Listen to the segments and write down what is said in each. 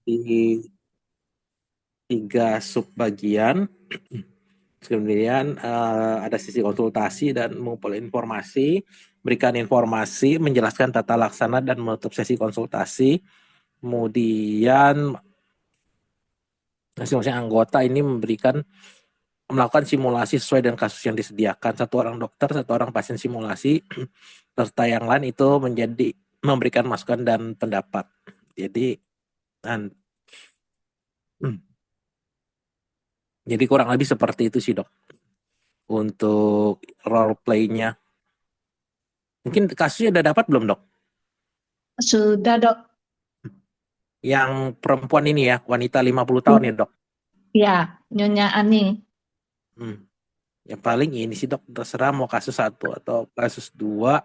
di tiga subbagian. Kemudian ada sisi konsultasi dan mengumpulkan informasi, berikan informasi, menjelaskan tata laksana dan menutup sesi konsultasi. Kemudian masing-masing anggota ini melakukan simulasi sesuai dengan kasus yang disediakan. Satu orang dokter, satu orang pasien simulasi, serta yang lain itu memberikan masukan dan pendapat. Jadi, dan, jadi kurang lebih seperti itu sih dok untuk role play-nya. Mungkin kasusnya udah dapat belum dok? Sudah dok. Yang perempuan ini ya, wanita 50 tahun ya dok? Ya, Nyonya Ani. Hmm. Yang paling ini sih dok, terserah mau kasus satu atau kasus dua,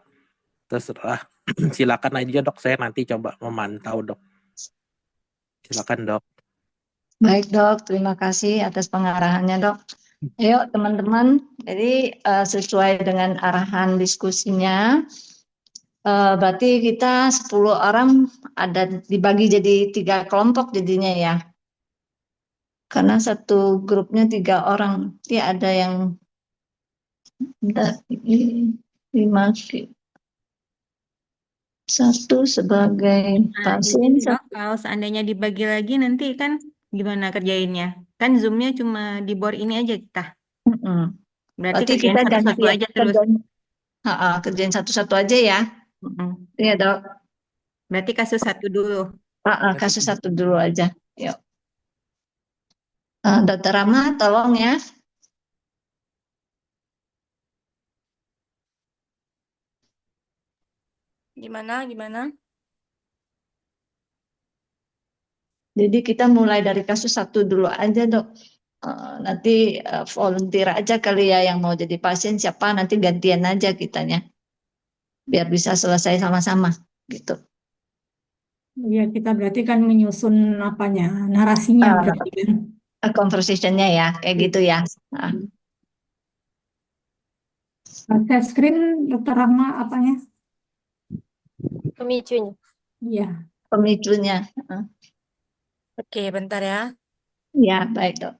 terserah. Silakan aja dok, saya nanti coba memantau dok. Silakan dok. Baik dok, terima kasih atas pengarahannya dok. Ayo teman-teman, jadi sesuai dengan arahan diskusinya, berarti kita 10 orang ada dibagi jadi 3 kelompok jadinya ya. Karena satu grupnya 3 orang, nanti ada yang bentar, lima satu sebagai Nah, pasien, izin dok, satu. kalau seandainya dibagi lagi nanti kan gimana kerjainnya? Kan Zoom-nya cuma di board ini aja kita. Mm-mm. Berarti Berarti kerjain kita satu-satu gantian aja terus. kerjain, kerjain satu-satu aja ya. Mm-mm. Iya dok. Berarti kasus satu dulu. Kasus satu dulu aja. Yuk. Dokter Rama, tolong ya. Gimana? Jadi kita mulai dari kasus satu dulu aja dok. Nanti volunteer aja kali ya yang mau jadi pasien siapa nanti gantian aja kitanya biar bisa selesai sama-sama gitu. Ya, kita berarti kan menyusun apanya, narasinya berarti kan. Conversationnya ya kayak gitu ya. Nah, Share screen, Dokter Rahma, apanya? Pemicunya. Iya. pemicunya. Oke, bentar ya. Ya baik dok.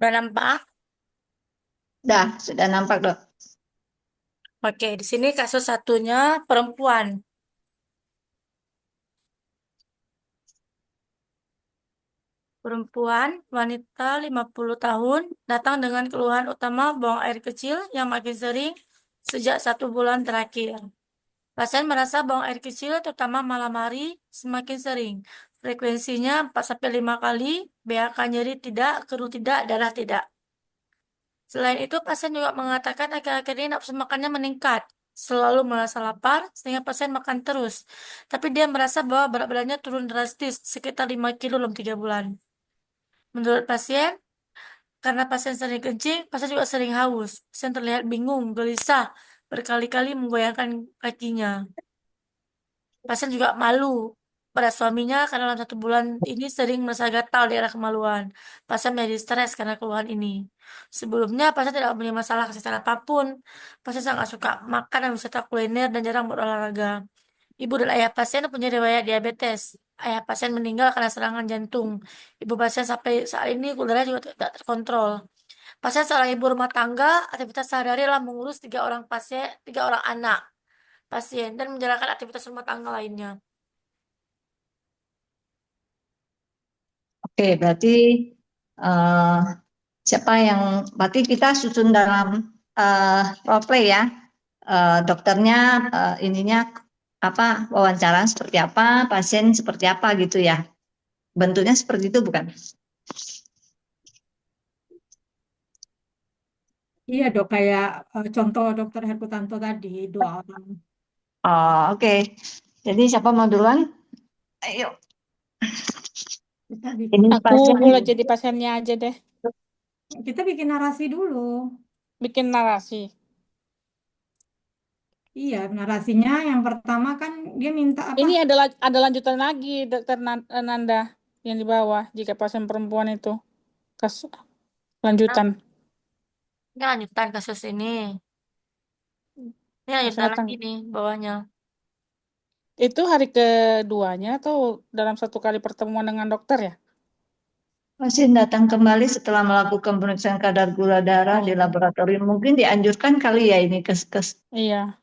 Udah nampak? Sudah nampak dok. Oke, di sini kasus satunya perempuan. Perempuan, wanita 50 tahun, datang dengan keluhan utama buang air kecil yang makin sering sejak 1 bulan terakhir. Pasien merasa buang air kecil, terutama malam hari, semakin sering. Frekuensinya 4-5 kali, BAK nyeri tidak, keruh tidak, darah tidak. Selain itu, pasien juga mengatakan akhir-akhir ini nafsu makannya meningkat, selalu merasa lapar, sehingga pasien makan terus. Tapi dia merasa bahwa berat badannya turun drastis, sekitar 5 kilo dalam 3 bulan. Menurut pasien, karena pasien sering kencing, pasien juga sering haus. Pasien terlihat bingung, gelisah, berkali-kali menggoyangkan kakinya. Pasien juga malu pada suaminya karena dalam 1 bulan ini sering merasa gatal di daerah kemaluan. Pasien menjadi stres karena keluhan ini. Sebelumnya pasien tidak punya masalah kesehatan apapun. Pasien sangat suka makan dan wisata kuliner dan jarang berolahraga. Ibu dan ayah pasien punya riwayat diabetes. Ayah pasien meninggal karena serangan jantung. Ibu pasien sampai saat ini gula darah juga tidak terkontrol. Pasien seorang ibu rumah tangga, aktivitas sehari-hari adalah mengurus 3 orang anak pasien dan menjalankan aktivitas rumah tangga lainnya. Oke berarti eh, siapa yang berarti kita susun dalam role play ya. Dokternya ininya apa wawancara seperti apa, pasien seperti apa gitu ya. bentuknya seperti itu bukan? Iya dok, kayak contoh dokter Herkutanto tadi, 2 orang. Oh, oke. Jadi siapa mau duluan? Ayo, Kita ini bikin, Aku pasien. mulai jadi pasiennya aja deh, kita bikin narasi dulu. bikin narasi. Iya, narasinya yang pertama kan dia minta apa? Ini ada lanjutan lagi, Dokter Nanda, yang di bawah. Jika pasien perempuan itu lanjutan. Ini lanjutan kasus ini. Ini Masih lanjutan datang. lagi nih bawahnya. Itu hari keduanya atau dalam satu kali pertemuan dengan dokter ya? Pasien datang kembali setelah melakukan pemeriksaan kadar gula darah di laboratorium. Mungkin dianjurkan kali ya ini Iya.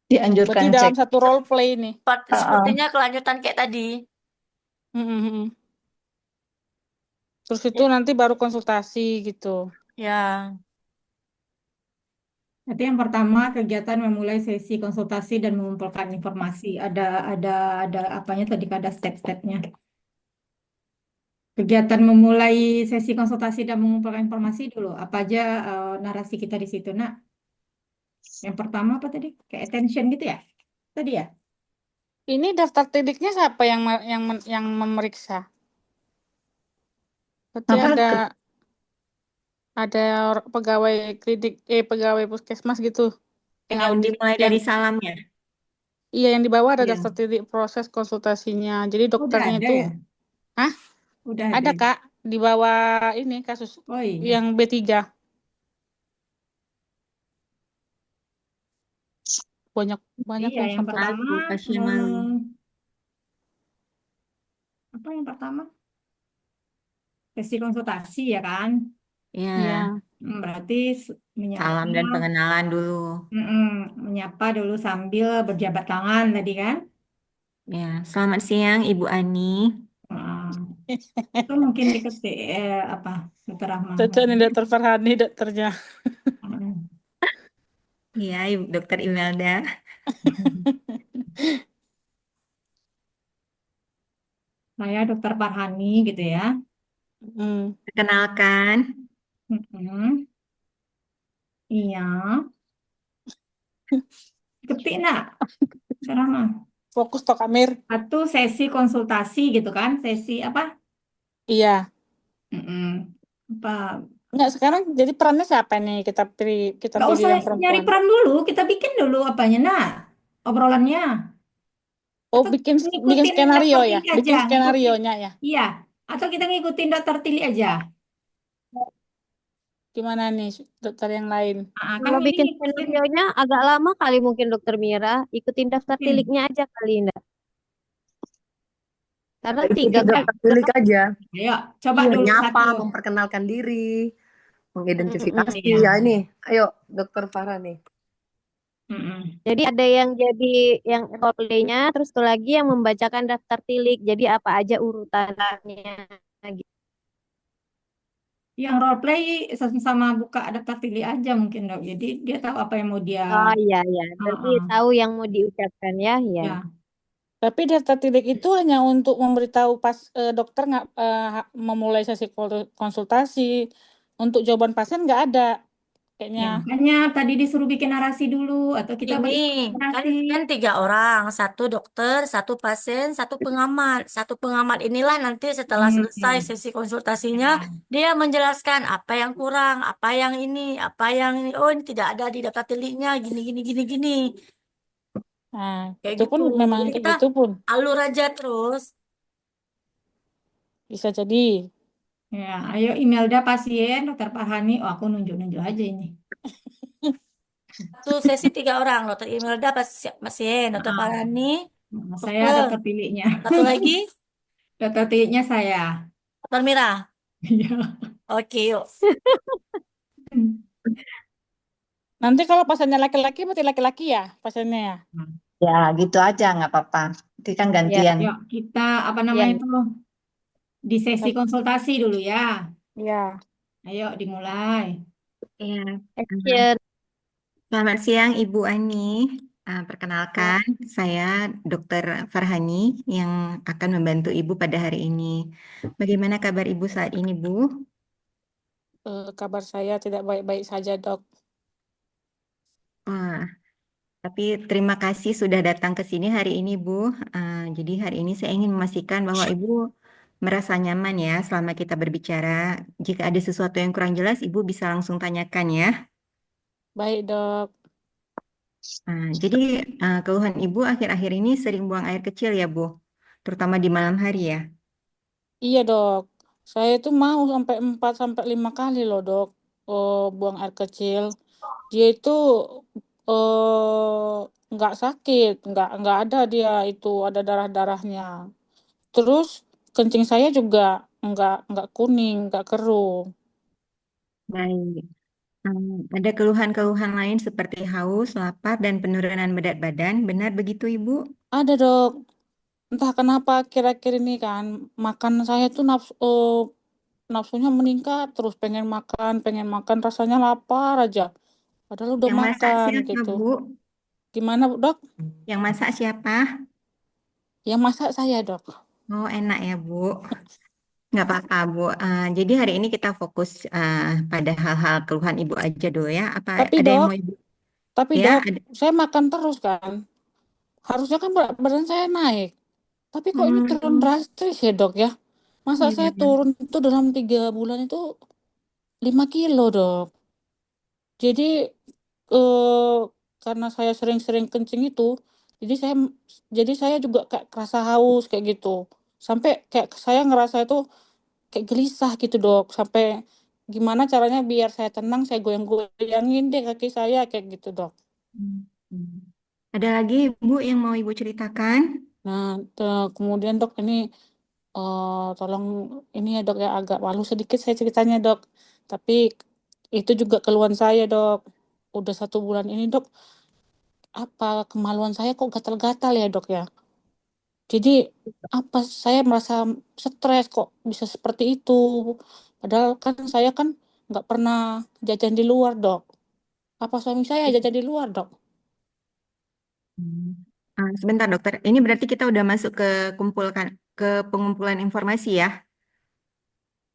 dianjurkan Berarti cek. dalam satu role play nih. Sepertinya kelanjutan kayak tadi. Mm-mm. Terus itu nanti baru konsultasi gitu. Ya, Nanti yang pertama kegiatan memulai sesi konsultasi dan mengumpulkan informasi. Ada apanya tadi, ada step-stepnya. Kegiatan memulai sesi konsultasi dan mengumpulkan informasi dulu. Apa aja narasi kita di situ, Nak? Yang pertama apa tadi? Kayak attention gitu ya? Tadi ya? Ini daftar tidiknya siapa yang memeriksa? Berarti Apa? ada pegawai pegawai puskesmas gitu. Yang Yang audit dimulai dari salamnya. iya yang di bawah ada Iya. daftar tidik proses konsultasinya. Jadi Udah dokternya ada itu ya? Hah? Udah Ada ada. Kak di bawah ini kasus Oh iya. yang B3. Banyak Iya, loh yang sampai pertama Malu, pasien malu. apa yang pertama? Sesi konsultasi ya kan? Ya, iya. Berarti menyapa, salam dan pengenalan dulu. menyapa dulu sambil berjabat tangan tadi kan? Ya, selamat siang Ibu Ani. Nah, itu mungkin diketik apa Dokter Rahma. Cocok nih dokter Farhani dokternya. Mm. Iya, Dokter Imelda. Saya Dokter Farhani gitu ya. Hmm. Perkenalkan, Mm-mm. Iya, ketik nak, Rahma. Fokus Tok Amir. Satu sesi konsultasi gitu kan? Sesi apa? Iya. Mm-mm. Apa? Enggak, sekarang jadi perannya siapa nih? Kita Nggak pilih usah yang nyari perempuan. peran dulu, kita bikin dulu apanya nak, obrolannya. Oh, Atau bikin ngikutin skenario dokter ya. Tili Bikin aja, skenarionya ya. iya. Atau kita ngikutin dokter Tili aja. Gimana nih dokter yang lain? Kan Kalau ini bikin ngikutin. skenario-nya agak lama kali mungkin Dokter Mira. Ikutin daftar Oke. tiliknya aja kali enggak. Karena Ikuti 3 kali. daftar tilik aja. Ayo, coba Iya. dulu Menyapa, satu. memperkenalkan diri, mengidentifikasi. Iya. Ya ini, ayo Dokter Farah nih. Mm-mm. Jadi ada yang jadi yang role play-nya, terus tuh lagi yang membacakan daftar tilik. Jadi apa aja urutannya gitu. Yang role play sama buka daftar Tili aja mungkin dok. Jadi dia tahu apa yang mau dia. Oh iya ya, berarti Heeh. tahu yang mau diucapkan ya, ya. Ya. Tapi daftar tilik itu hanya untuk memberitahu pas dokter nggak memulai sesi konsultasi. Untuk jawaban pasien nggak ada Ya, kayaknya. makanya tadi disuruh bikin narasi dulu atau kita Ini bikin kan narasi. kan 3 orang, 1 dokter, 1 pasien, 1 pengamat. 1 pengamat inilah nanti setelah selesai Hmm. sesi konsultasinya, Ya. dia menjelaskan apa yang kurang, apa yang ini, apa yang ini. Oh, ini tidak ada di daftar tiliknya, gini gini gini gini. Nah, Kayak itu pun gitu. memang Jadi kayak kita gitu pun alur aja terus. bisa jadi. Ya, ayo Imelda pasien, Dokter Farhani. Oh, aku nunjuk-nunjuk aja ini. Satu sesi 3 orang, dokter Imelda pasien, dokter Ah, Farani, saya dokter. dokter tiliknya. Satu lagi, Dokter tiliknya saya. dokter Mira. Iya. Oke, yuk. Nanti kalau pasiennya laki-laki berarti laki-laki ya pasiennya ya. Ya, gitu aja nggak apa-apa. Nanti kan gantian. Yuk, kita apa namanya Ya. itu di sesi konsultasi dulu ya. Ya. Ayo dimulai. Ya. Action. Selamat siang Ibu Ani. Perkenalkan, saya Dr. Farhani yang akan membantu Ibu pada hari ini. Bagaimana kabar Ibu saat ini, Bu? Kabar saya tidak baik-baik saja, Dok. Wah, tapi terima kasih sudah datang ke sini hari ini, Bu. Jadi hari ini saya ingin memastikan bahwa Ibu merasa nyaman ya selama kita berbicara. Jika ada sesuatu yang kurang jelas, Ibu bisa langsung tanyakan ya. Baik, Dok. Jadi keluhan Ibu akhir-akhir ini sering buang air kecil ya, Bu? Terutama di malam hari ya. Iya, Dok. Saya itu mau sampai 4 sampai 5 kali loh, Dok. Buang air kecil. Dia itu nggak sakit, nggak ada dia itu ada darah-darahnya. Terus kencing saya juga nggak kuning, nggak keruh. Baik. Ada keluhan-keluhan lain seperti haus, lapar, dan penurunan berat badan. Benar begitu, Ibu? Ada, Dok. Entah kenapa akhir-akhir ini kan makan saya tuh nafsunya meningkat terus pengen makan rasanya lapar aja. Padahal udah Yang masak makan siapa, gitu. Bu? Gimana, Dok? Yang masak siapa? Yang masak saya, Dok. Oh, enak ya, Bu. Nggak apa-apa, Bu. Jadi hari ini kita fokus pada hal-hal keluhan Ibu aja dulu ya. Apa Tapi, ada yang Dok, mau Ibu? tapi Ya, Dok, ada. saya makan terus kan. Harusnya kan berat badan saya naik. Tapi kok ini turun Hmm, drastis ya, Dok ya? Masa saya iya. turun itu dalam 3 bulan itu 5 kilo, Dok. Jadi eh karena saya sering-sering kencing itu, jadi saya jadi saya juga kayak kerasa haus kayak gitu. Sampai kayak saya ngerasa itu kayak gelisah gitu, Dok. Sampai gimana caranya biar saya tenang, saya goyang-goyangin deh kaki saya kayak gitu, Dok. Hmm. Ada lagi, Bu, yang mau Ibu ceritakan? Nah, kemudian Dok ini tolong ini ya, Dok ya, agak malu sedikit saya ceritanya, Dok. Tapi itu juga keluhan saya, Dok. Udah 1 bulan ini, Dok, apa kemaluan saya kok gatal-gatal ya, Dok ya? Jadi apa saya merasa stres kok bisa seperti itu. Padahal kan saya kan nggak pernah jajan di luar, Dok. Apa suami saya jajan di luar, Dok? Hmm. Sebentar, Dokter. Ini berarti kita udah masuk ke pengumpulan informasi ya.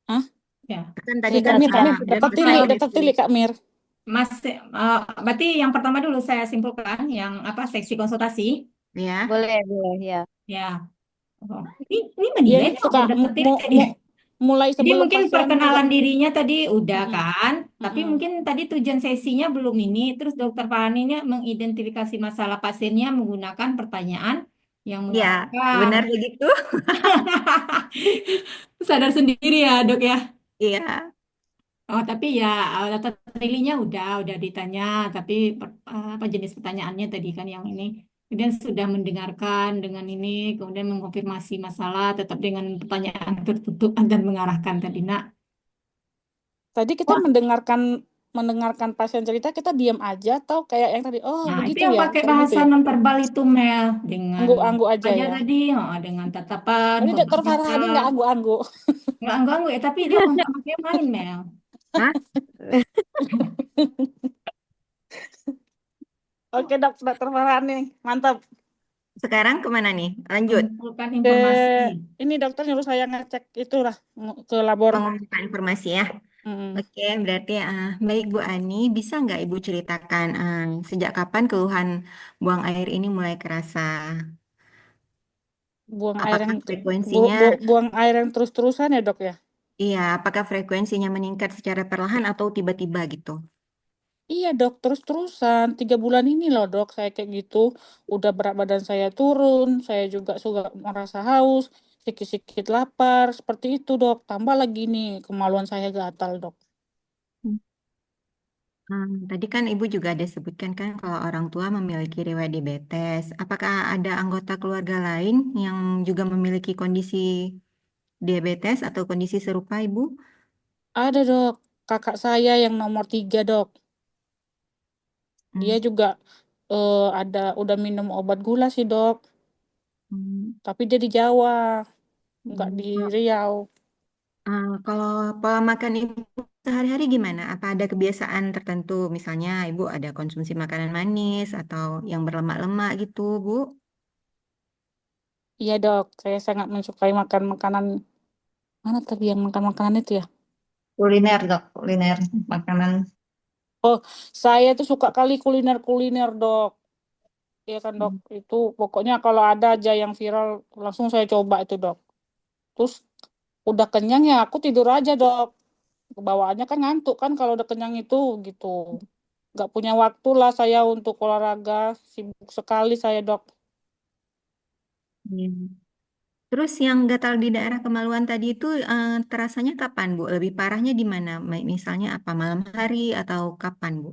Hah? Ya. Kan tadi Si Kak kan Mir, Kak Mir, dari daftar tilik, Kak Mir. Mas, berarti yang pertama dulu saya simpulkan yang apa seksi konsultasi. ya. Boleh, ya. Ya, oh, ini Ya menilai itu, kok Kak, daftar tilik tadi. mulai Jadi sebelum mungkin pasien juga. perkenalan dirinya tadi udah Mm-mm, kan, tapi mm-mm. mungkin tadi tujuan sesinya belum ini. Terus dokter Farhan ini mengidentifikasi masalah pasiennya menggunakan pertanyaan yang Ya, mengarahkan. benar begitu. Sadar sendiri ya dok ya. Iya. Oh tapi ya data telinya udah ditanya, tapi apa jenis pertanyaannya tadi kan yang ini. Kemudian sudah mendengarkan dengan ini, kemudian mengkonfirmasi masalah tetap dengan pertanyaan tertutup dan mengarahkan tadi nak. Tadi kita mendengarkan pasien cerita, kita diam aja atau kayak yang tadi, oh Nah, itu begitu yang ya, pakai kayak gitu bahasa ya. nonverbal itu Mel dengan Anggu-anggu aja aja ya. tadi, oh, dengan tatapan, Tadi kontak Dokter mata, Farhani nggak anggu-anggu. nggak ganggu ya, tapi dia kontak matanya main Mel. Hah? Oke, Dokter Farhani, mantap. Sekarang kemana nih? Lanjut. Mengumpulkan Ke informasi. ini dokter nyuruh saya ngecek itulah ke labor. Pengumpulan informasi ya. Mm. Oke, berarti baik Bu Ani, bisa nggak Ibu ceritakan sejak kapan keluhan buang air ini mulai kerasa? Buang air yang Apakah frekuensinya, buang air yang terus-terusan ya, Dok ya? iya, apakah frekuensinya meningkat secara perlahan atau tiba-tiba gitu? Iya, Dok, terus-terusan 3 bulan ini loh, Dok, saya kayak gitu. Udah berat badan saya turun, saya juga suka merasa haus, sedikit-sedikit lapar, seperti itu, Dok. Tambah lagi nih kemaluan saya gatal, Dok. Tadi kan Ibu juga ada sebutkan kan kalau orang tua memiliki riwayat diabetes. Apakah ada anggota keluarga lain yang juga memiliki kondisi diabetes atau kondisi serupa, Ibu? Ada, Dok. Kakak saya yang nomor 3, Dok. Dia Hmm. juga udah minum obat gula sih, Dok. Hmm. Tapi dia di Jawa, nggak di Hmm. Riau. Kalau pola makan Ibu Sehari-hari gimana? Apa ada kebiasaan tertentu? Misalnya Ibu ada konsumsi makanan manis atau yang berlemak-lemak gitu, Bu? Iya dok, saya sangat mensukai makan makanan, mana tadi yang makan makanan itu ya? Kuliner dok, kuliner makanan. Oh, saya tuh suka kali kuliner-kuliner dok. Iya kan dok, itu pokoknya kalau ada aja yang viral langsung saya coba itu dok. Terus udah kenyang ya aku tidur aja dok. Bawaannya kan ngantuk kan kalau udah kenyang itu gitu. Nggak punya waktu lah saya untuk olahraga, sibuk sekali saya dok. Iya. Terus yang gatal di daerah kemaluan tadi itu terasanya kapan, Bu? Lebih parahnya di mana? Misalnya apa malam hari atau kapan, Bu?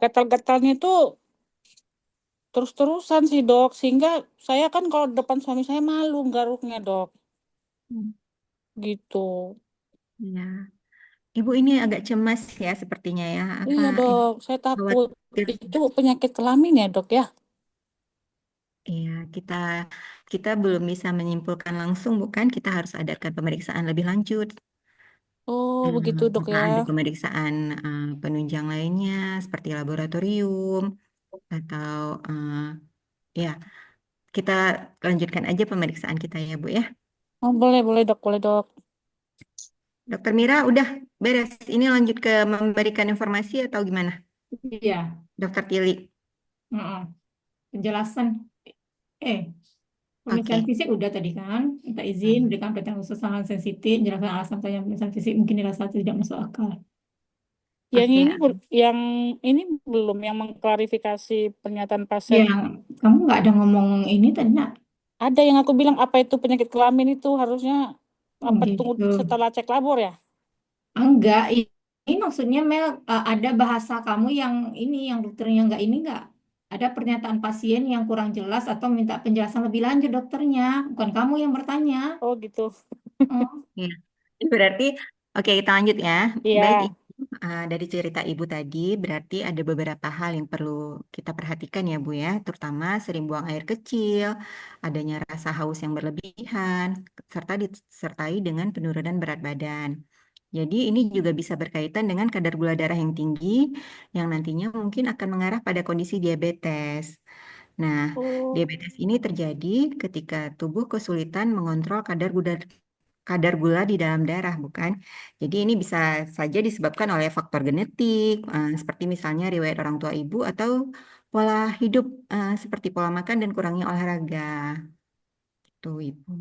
Gatal-gatalnya itu terus-terusan sih dok, sehingga saya kan kalau depan suami saya malu garuknya dok, Hmm. gitu. Ya, Ibu ini agak cemas ya sepertinya ya. Apa Iya Ibu dok, saya takut khawatir? itu penyakit kelamin ya dok ya. Iya, kita kita belum bisa menyimpulkan langsung, bukan? Kita harus adakan pemeriksaan lebih lanjut. Oh begitu dok Apa ya. ada pemeriksaan penunjang lainnya seperti laboratorium atau ya kita lanjutkan aja pemeriksaan kita ya, Bu ya. Oh boleh boleh dok, boleh dok. Dokter Mira udah beres. Ini lanjut ke memberikan informasi atau gimana? Iya. Dokter Tili. Heeh. Penjelasan. Eh, Pemeriksaan Oke. fisik udah tadi kan, minta izin, Hmm. berikan pertanyaan khusus sangat sensitif, jelaskan alasan tanya pemeriksaan fisik mungkin dirasa tidak masuk akal. Yang Oke. ini yang ini belum yang mengklarifikasi pernyataan pasien. Yang kamu nggak ada ngomong ini tadi nak? Ada yang aku bilang apa itu penyakit kelamin itu harusnya Oh apa tunggu gitu. setelah cek labor ya? Enggak, ini maksudnya Mel, ada bahasa kamu yang ini, yang dokternya nggak ini nggak? Ada pernyataan pasien yang kurang jelas atau minta penjelasan lebih lanjut dokternya, bukan kamu yang bertanya. Oh gitu. Oh, Ya. Ini berarti, oke kita lanjut ya. Baik, Iya. Ibu. Dari cerita Ibu tadi, berarti ada beberapa hal yang perlu kita perhatikan ya Bu ya, terutama sering buang air kecil, adanya rasa haus yang berlebihan, serta disertai dengan penurunan berat badan. Jadi ini juga bisa berkaitan dengan kadar gula darah yang tinggi, yang nantinya mungkin akan mengarah pada kondisi diabetes. Nah, Oh. diabetes ini terjadi ketika tubuh kesulitan mengontrol kadar gula di dalam darah, bukan? Jadi ini bisa saja disebabkan oleh faktor genetik, seperti misalnya riwayat orang tua ibu atau pola hidup seperti pola makan dan kurangnya olahraga. Tuh, Ibu.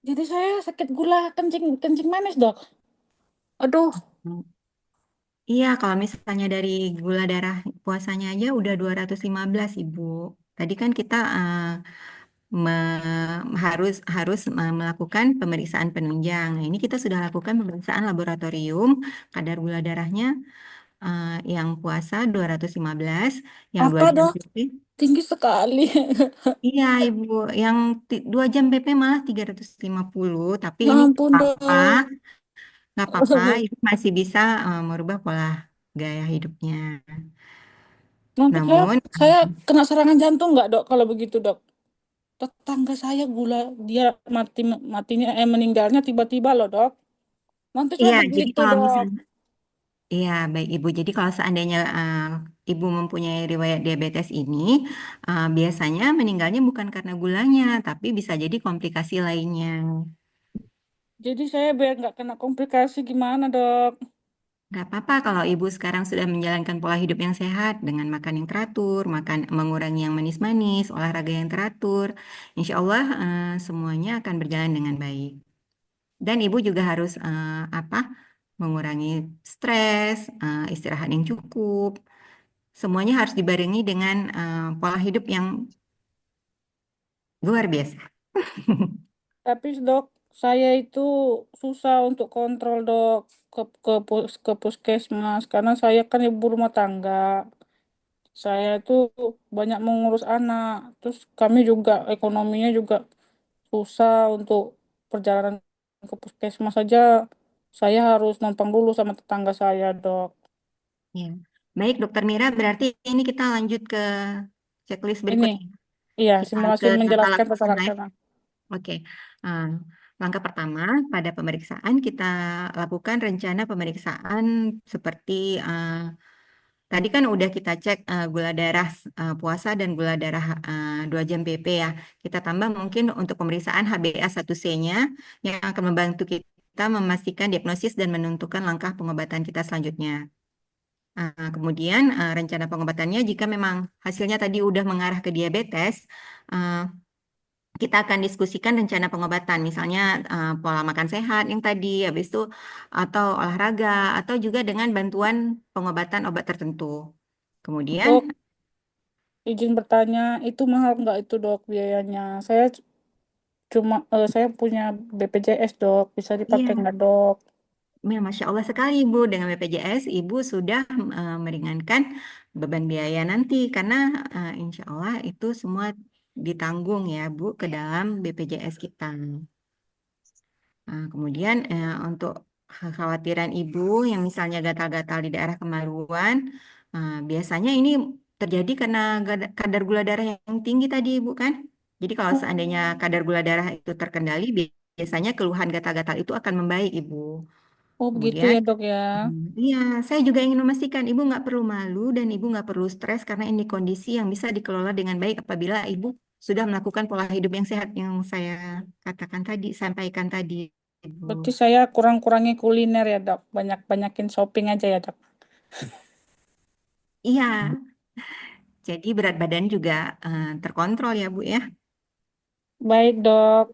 Jadi saya sakit gula kencing kencing manis dok. Aduh. Iya, kalau misalnya dari gula darah puasanya aja udah 215, Ibu. Tadi kan kita harus harus melakukan pemeriksaan penunjang. Nah, ini kita sudah lakukan pemeriksaan laboratorium, kadar gula darahnya yang puasa 215, yang 2 Apa jam dok? PP. Tinggi sekali. Iya, Ibu, yang 2 jam PP malah 350, tapi Ya ini ampun apa-apa, dok. nggak apa-apa, Ibu masih bisa merubah pola gaya hidupnya. Nanti Namun, saya kena serangan jantung nggak dok kalau begitu dok? Tetangga saya gula dia matinya meninggalnya tiba-tiba loh dok. Nanti saya iya, jadi begitu kalau dok. misalnya, iya baik Ibu, jadi kalau seandainya Ibu mempunyai riwayat diabetes ini, biasanya meninggalnya bukan karena gulanya, tapi bisa jadi komplikasi lainnya. Jadi saya biar nggak kena komplikasi gimana dok? Gak apa-apa kalau Ibu sekarang sudah menjalankan pola hidup yang sehat dengan makan yang teratur, mengurangi yang manis-manis, olahraga yang teratur. Insya Allah semuanya akan berjalan dengan baik. Dan Ibu juga harus mengurangi stres, istirahat yang cukup. Semuanya harus dibarengi dengan pola hidup yang luar biasa. Tapi dok, saya itu susah untuk kontrol dok ke puskesmas karena saya kan ibu rumah tangga. Saya itu banyak mengurus anak. Terus kami juga ekonominya juga susah untuk perjalanan ke puskesmas saja. Saya harus numpang dulu sama tetangga saya dok. Ya. Baik, Dokter Mira, berarti ini kita lanjut ke checklist Ini, berikutnya. iya Kita simulasi ke tata menjelaskan tata laksana ya. laksana. Oke. Ah, Langkah pertama pada pemeriksaan kita lakukan rencana pemeriksaan seperti tadi kan udah kita cek gula darah puasa dan gula darah 2 jam BP ya. Kita tambah mungkin untuk pemeriksaan HbA1c-nya yang akan membantu kita memastikan diagnosis dan menentukan langkah pengobatan kita selanjutnya. Kemudian rencana pengobatannya jika memang hasilnya tadi udah mengarah ke diabetes, kita akan diskusikan rencana pengobatan, misalnya pola makan sehat yang tadi, habis itu atau olahraga, atau juga dengan bantuan pengobatan obat tertentu. Kemudian, Dok, izin bertanya, itu mahal nggak itu dok biayanya? Saya saya punya BPJS dok, bisa dipakai iya, nggak dok? Masya Allah sekali Ibu, dengan BPJS Ibu sudah meringankan beban biaya nanti, karena insya Allah itu semua ditanggung ya Bu ke dalam BPJS kita. Kemudian untuk kekhawatiran Ibu yang misalnya gatal-gatal di daerah kemaluan, biasanya ini terjadi karena kadar gula darah yang tinggi tadi Ibu kan. Jadi kalau seandainya kadar gula darah itu terkendali, biasanya keluhan gatal-gatal itu akan membaik Ibu. Oh begitu Kemudian, ya dok ya. iya, saya juga ingin memastikan Ibu nggak perlu malu dan Ibu nggak perlu stres karena ini kondisi yang bisa dikelola dengan baik apabila Ibu sudah melakukan pola hidup yang sehat yang saya katakan tadi, sampaikan tadi, Ibu. Berarti saya kurang-kurangi kuliner ya dok, banyak-banyakin shopping aja ya dok. Iya, jadi berat badan juga terkontrol ya Bu ya. Baik dok.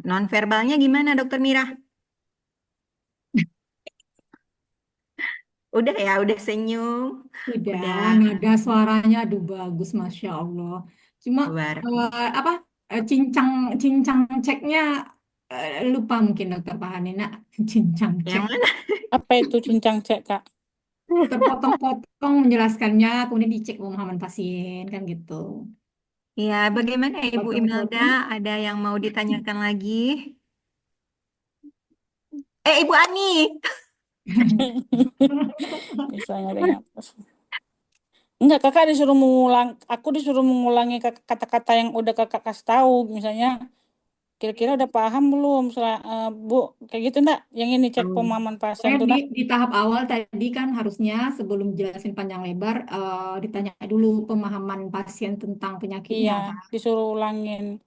Non-verbalnya gimana Dokter Mira? Udah ya, udah senyum, Udah, udah nada suaranya aduh bagus, Masya Allah. Cuma keluar. apa cincang cincang ceknya lupa mungkin Dokter Fahani nak cincang Yang cek. mana? Apa itu cincang cek kak? Terpotong-potong menjelaskannya, kemudian dicek pemahaman pasien kan gitu. Ya, bagaimana Ibu Imelda? Potong-potong. Ada yang mau ditanyakan lagi? Ibu Ani. Misalnya dengan enggak, kakak disuruh mengulang, aku disuruh mengulangi kata-kata yang udah kakak kasih tahu. Misalnya, kira-kira udah paham belum, Bu? Kayak gitu enggak? Yang ini cek pemahaman pasien Pokoknya tuh di, enggak? di tahap awal tadi kan harusnya sebelum jelasin panjang lebar ditanya dulu pemahaman pasien tentang penyakitnya Iya, kan. disuruh ulangin.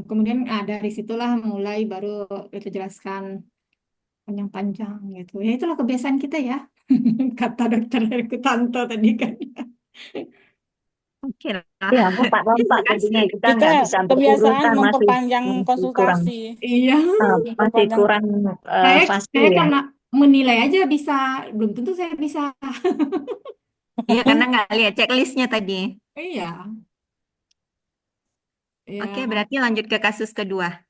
Kemudian dari situlah mulai baru kita jelaskan panjang-panjang gitu. Ya itulah kebiasaan kita ya, kata dokter Herkutanto tadi kan. Oke lah. Ya, lompat-lompat jadinya kita Kita nggak bisa kebiasaan berurutan, masih memperpanjang kurang konsultasi. Iya, masih Memperpanjang. kurang saya fasih saya ya. karena menilai aja bisa, belum tentu saya bisa. Iya, karena nggak lihat checklistnya tadi. Iya, Oke, ya. berarti lanjut ke kasus kedua.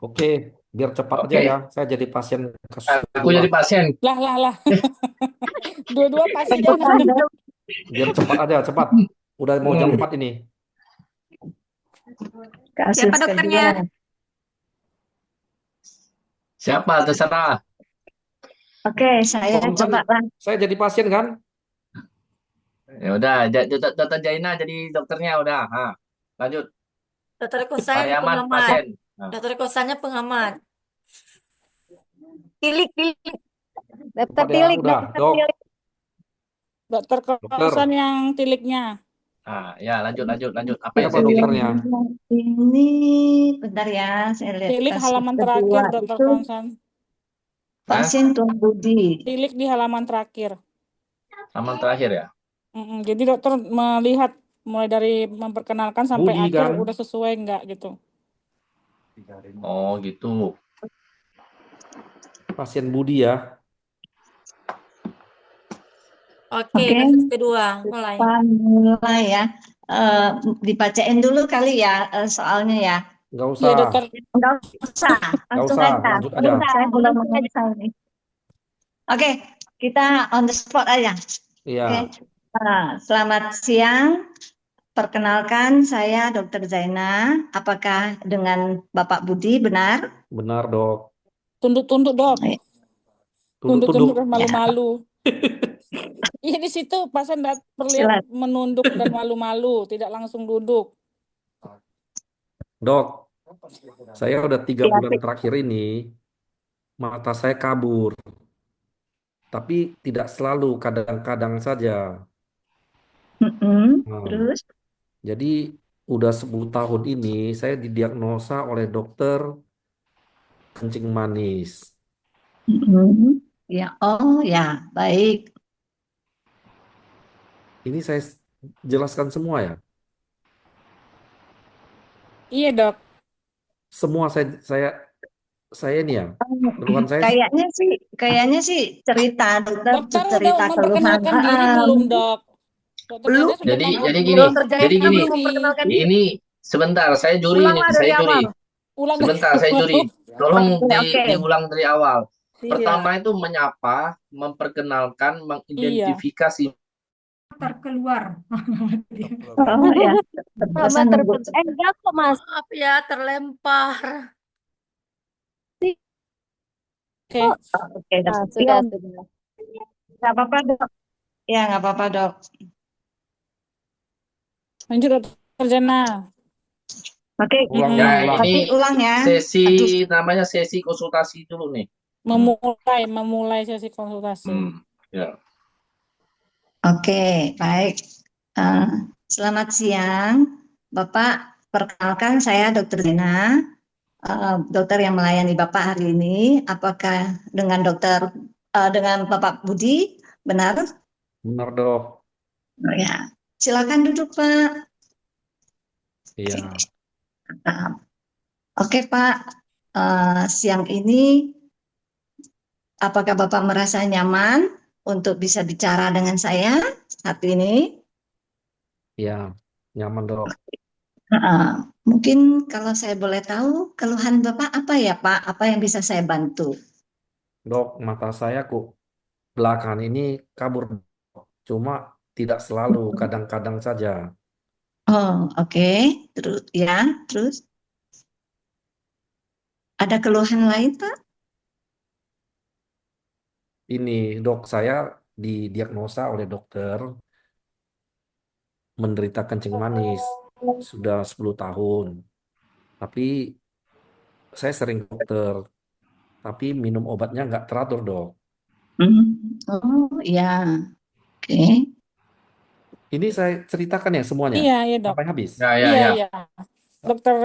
Oke, biar cepat aja Oke, ya. Saya jadi pasien kasus aku kedua. jadi pasien. Lah. Dua-dua pasien. Cepetan, Dok. Biar cepat aja, cepat. Udah mau jam 4 ini. Kasus Siapa dokternya? kedua. Siapa? Terserah. Oke, saya Oh, coba lah. saya jadi pasien kan? Ya udah, Dokter Jaina jadi dokternya udah. Nah, lanjut. Dokter Kosan Pariaman pengamat. pasien. Nah, Dokter Kosannya pengamat. Tilik. Dokter Cepat ya, Tilik, udah, dokter dok. Tilik. Dokter Dokter. kosan yang tiliknya. ya lanjut. Apa yang Siapa saya tilik? dokternya? Ini bentar ya, saya lihat Tilik kasus halaman kedua terakhir, Dokter itu Konsan. pasien Tuan Budi. Tilik di halaman terakhir. Halaman terakhir ya. Jadi dokter melihat mulai dari memperkenalkan sampai Budi akhir kan? udah sesuai enggak gitu. Oh gitu. Pasien Budi ya. Oke, Oke. kasus kedua, mulai. Pak, mulai ya. Dibacain dulu kali ya soalnya ya. Nggak usah. Iya dokter. Enggak usah, Nggak langsung usah, aja. lanjut aja. Saya belum menguasai ini. Oke, kita on the spot aja. Iya. Oke. Selamat siang. Perkenalkan, saya Dr. Zaina. Apakah dengan Bapak Budi benar? Benar, dok. Tunduk-tunduk dok. Tunduk-tunduk. Tunduk-tunduk malu-malu. Iya di situ pasien terlihat Silakan. menunduk dan malu-malu, tidak langsung duduk. Dok, saya udah 3 Ya, bulan terakhir ini mata saya kabur, tapi tidak selalu, kadang-kadang saja. Nah, Terus? jadi udah 10 tahun ini saya didiagnosa oleh dokter kencing manis. Ya, oh ya, baik. Ini saya jelaskan semua ya. Iya dok. Semua saya ini ya, keluhan saya Kayaknya sih cerita dokter Dokter udah cerita keluhan. memperkenalkan diri belum dok? Dokter Belum. Diana sudah Jadi ngomong jadi belum? gini, Dokter jadi Jaina gini. belum memperkenalkan diri. Ini sebentar, saya juri ini, Ulanglah dari saya juri. awal. Ulang Sebentar, saya juri. Tolong Oke. diulang dari awal. Iya. Pertama itu menyapa, memperkenalkan, Iya. mengidentifikasi. Terkeluar. Oh ya. Lama Terpesan nunggu. enggak kok Mas. Maaf ya, terlempar. Oke. Oke, Ah, dok. sudah, Ya, sudah. nggak apa-apa dok. Ya, nggak apa-apa dok. Lanjut dokter Jana. Oke, ulang Ya, ulang. tapi ini ulang ya. sesi Aduh. namanya sesi konsultasi dulu nih. Memulai sesi konsultasi. Ya. Oke, baik. Selamat siang, Bapak. Perkenalkan saya Dokter Dina, dokter yang melayani Bapak hari ini. Apakah dengan dengan Bapak Budi, benar? Benar dok. Oh, ya, silakan duduk Pak. Iya. Oke Pak, siang ini apakah Bapak merasa nyaman untuk bisa bicara dengan saya saat ini? Iya, nyaman dok. Mungkin kalau saya boleh tahu keluhan Bapak apa ya Pak? Apa yang bisa saya bantu? Dok, mata saya kok belakangan ini kabur, cuma tidak selalu, kadang-kadang saja. Oh, oke. Terus ada keluhan lain Pak? Ini dok, saya didiagnosa oleh dokter menderita kencing manis sudah 10 tahun. Tapi saya sering ke dokter, tapi minum obatnya nggak teratur dok. Oh, ya. Oke. Ini saya ceritakan ya semuanya Iya dok. sampai habis. Iya. Dokter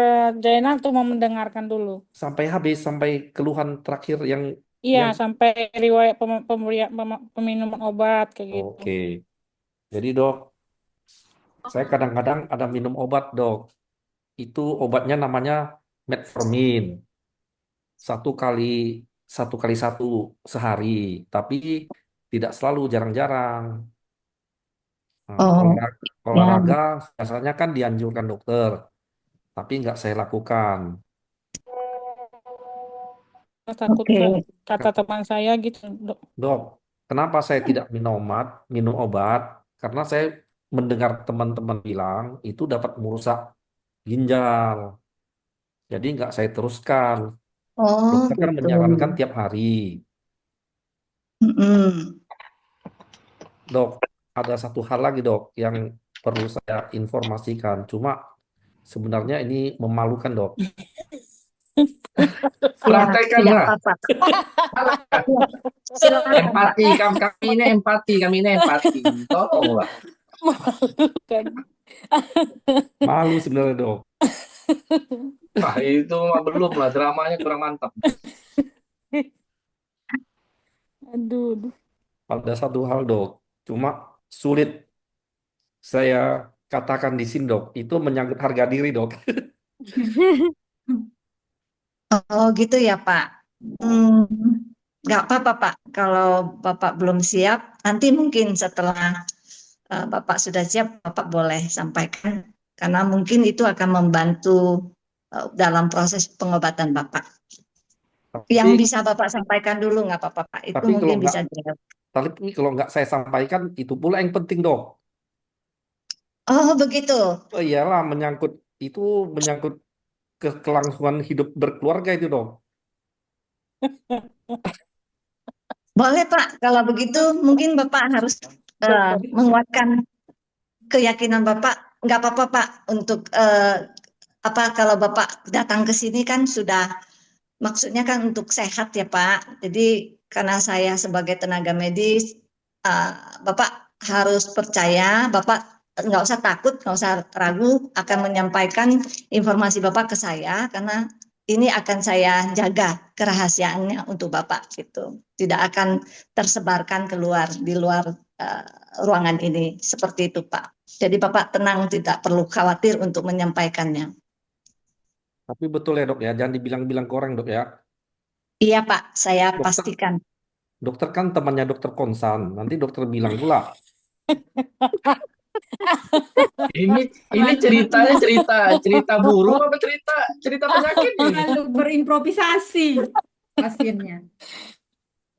Jaina tuh mau mendengarkan dulu. Sampai habis, sampai keluhan terakhir yang Iya, sampai riwayat peminuman obat kayak gitu. Oke. Jadi dok, saya kadang-kadang ada minum obat dok. Itu obatnya namanya metformin. Satu kali satu sehari, tapi tidak selalu, jarang-jarang. Nah, olahraga biasanya kan dianjurkan dokter, tapi nggak saya lakukan. Takut kata teman saya gitu dok. Dok, kenapa saya tidak minum obat? Karena saya mendengar teman-teman bilang itu dapat merusak ginjal. Jadi nggak saya teruskan. Oh, Dokter kan gitu. menyarankan tiap hari. Dok, ada satu hal lagi dok yang perlu saya informasikan. Cuma sebenarnya ini memalukan dok. Praktekkanlah. Silakan. Empati, kami ini empati. Tolonglah. Malu sebenarnya dok. Wah, itu belum lah, dramanya kurang mantap. Aduh. Ada satu hal dok, cuma sulit saya katakan di sini dok. Itu menyangkut harga diri dok. Oh, gitu ya Pak. Nggak apa-apa Pak. Kalau Bapak belum siap, nanti mungkin setelah Bapak sudah siap, Bapak boleh sampaikan. Karena mungkin itu akan membantu dalam proses pengobatan Bapak. Yang bisa Bapak sampaikan dulu nggak apa-apa Pak. Itu Tapi mungkin kalau bisa nggak, dijawab. tapi kalau nggak saya sampaikan, itu pula yang penting dok. Oh, begitu. Oh iyalah, menyangkut kelangsungan hidup berkeluarga itu dok. Boleh Pak, kalau begitu mungkin Bapak harus menguatkan keyakinan Bapak. Nggak apa-apa Pak untuk kalau Bapak datang ke sini kan sudah maksudnya kan untuk sehat ya Pak. Jadi karena saya sebagai tenaga medis, Bapak harus percaya, Bapak nggak usah takut, nggak usah ragu akan menyampaikan informasi Bapak ke saya karena ini akan saya jaga kerahasiaannya untuk Bapak gitu. Tidak akan tersebarkan keluar di luar ruangan ini seperti itu Pak. Jadi Bapak tenang, tidak perlu khawatir untuk menyampaikannya. Tapi betul ya dok ya, jangan dibilang-bilang ke orang dok ya. Iya Pak, saya Dokter, pastikan. dokter kan temannya dokter Konsan. Nanti dokter bilang pula. Ini ceritanya cerita burung apa cerita penyakit ini? Lalu berimprovisasi pasiennya.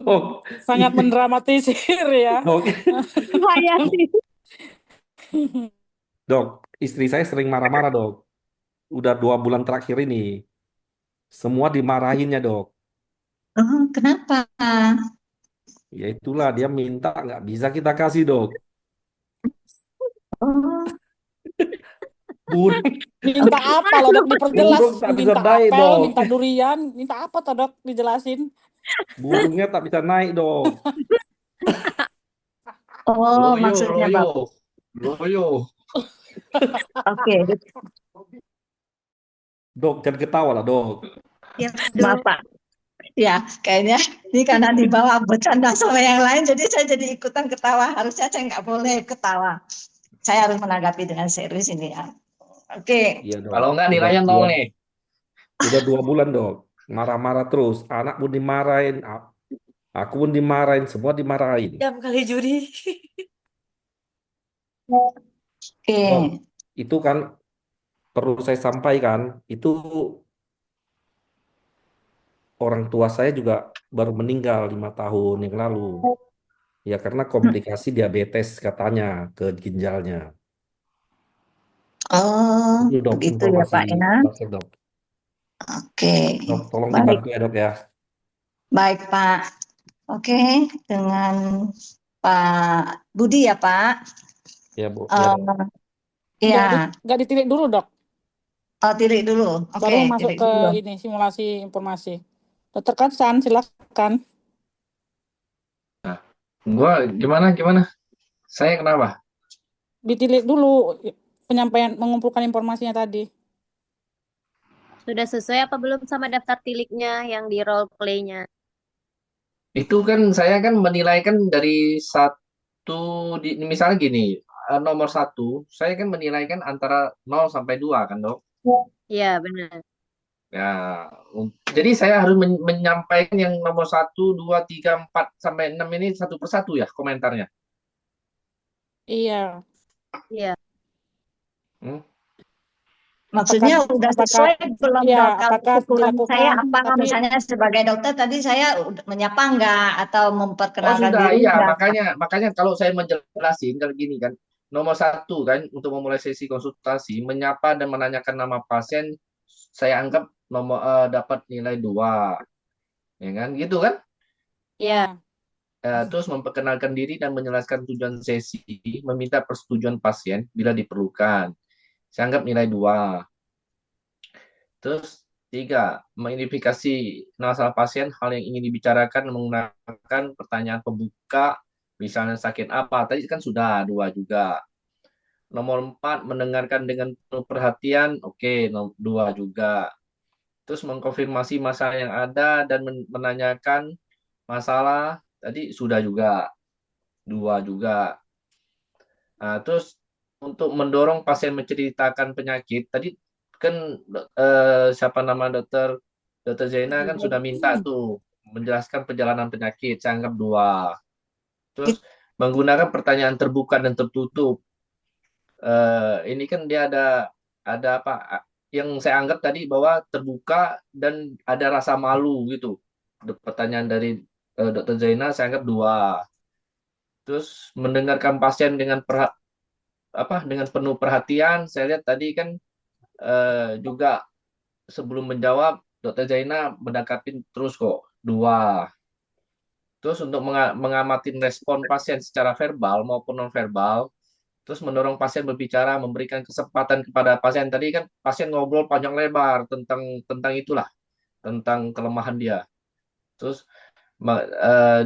Oh, Sangat mendramatisir ya. dok, Bahaya sih. dok, istri saya sering marah-marah dok. Udah 2 bulan terakhir ini, semua dimarahinnya dok. Oh, kenapa? Ya itulah dia minta nggak bisa kita kasih dok. Oh, Burung, Minta apa loh dok, diperjelas. burung tak bisa Minta naik apel, dok. minta durian, minta apa toh dok, dijelasin. Burungnya tak bisa naik dok. oh, Loyo, maksudnya Bapak. loyo. Oke, Dok, jangan ketawa lah dok. maaf Pak. Ya, kayaknya ini karena dibawa bercanda sama yang lain, jadi saya jadi ikutan ketawa. Harusnya saya nggak boleh ketawa. Saya harus menanggapi dengan serius ini ya. Oke, Iya dok. Kalau enggak Udah nilainya dua, 0 nih. udah 2 bulan dok. Marah-marah terus. Anak pun dimarahin. Aku pun dimarahin. Semua dimarahin. Jam kali juri. oke. Dok, itu kan perlu saya sampaikan. Itu orang tua saya juga baru meninggal 5 tahun yang lalu. Ya karena komplikasi diabetes katanya ke ginjalnya. Oh, Itu dok begitu ya informasi Pak ya. terakhir dok. Oke, Dok, tolong baik, dibantu ya dok ya. baik Pak. Oke, dengan Pak Budi ya Pak. Ya bu, ya dok. Ya, Nggak ditilik dulu dok, tilik dulu. Oke, baru masuk tilik ke dulu. ini simulasi informasi. Dokter Kansan, silakan. Gua gimana? Saya kenapa? Ditilik dulu penyampaian mengumpulkan informasinya tadi. Sudah sesuai apa belum sama daftar tiliknya yang di role play-nya? Itu kan saya kan menilai kan dari misalnya gini, nomor 1, saya kan menilai kan antara 0 sampai 2 kan dok. Iya, benar. Ya, jadi saya harus menyampaikan yang nomor 1, 2, 3, 4 sampai 6 ini satu persatu ya komentarnya. Iya. Iya. Maksudnya udah sesuai belum ya, dok? Kalau apakah kekurang dilakukan, saya apa? tapi Misalnya sebagai dokter tadi saya menyapa enggak atau Oh memperkenalkan sudah, diri iya enggak? makanya kalau saya menjelasin kalau gini kan, nomor 1 kan untuk memulai sesi konsultasi, menyapa dan menanyakan nama pasien, saya anggap dapat nilai 2, ya kan, gitu kan? Iya. Terus memperkenalkan diri dan menjelaskan tujuan sesi, meminta persetujuan pasien bila diperlukan, saya anggap nilai 2. Terus 3, mengidentifikasi masalah pasien, hal yang ingin dibicarakan, menggunakan pertanyaan pembuka, misalnya sakit apa, tadi kan sudah 2 juga. Nomor 4, mendengarkan dengan penuh perhatian, oke, 2 juga. Terus mengkonfirmasi masalah yang ada dan menanyakan masalah, tadi sudah juga, 2 juga. Nah, terus untuk mendorong pasien menceritakan penyakit, tadi kan siapa nama dokter Zaina kan sudah minta tuh menjelaskan perjalanan penyakit, saya anggap 2. Terus menggunakan pertanyaan terbuka dan tertutup. Ini kan dia ada apa? Yang saya anggap tadi bahwa terbuka dan ada rasa malu gitu. Pertanyaan dari dokter Zaina saya anggap 2. Terus mendengarkan pasien dengan dengan penuh perhatian. Saya lihat tadi kan juga sebelum menjawab dokter Zaina mendekati terus kok, 2. Terus untuk mengamati respon pasien secara verbal maupun nonverbal, terus mendorong pasien berbicara, memberikan kesempatan kepada pasien. Tadi kan pasien ngobrol panjang lebar tentang itulah, tentang kelemahan dia. Terus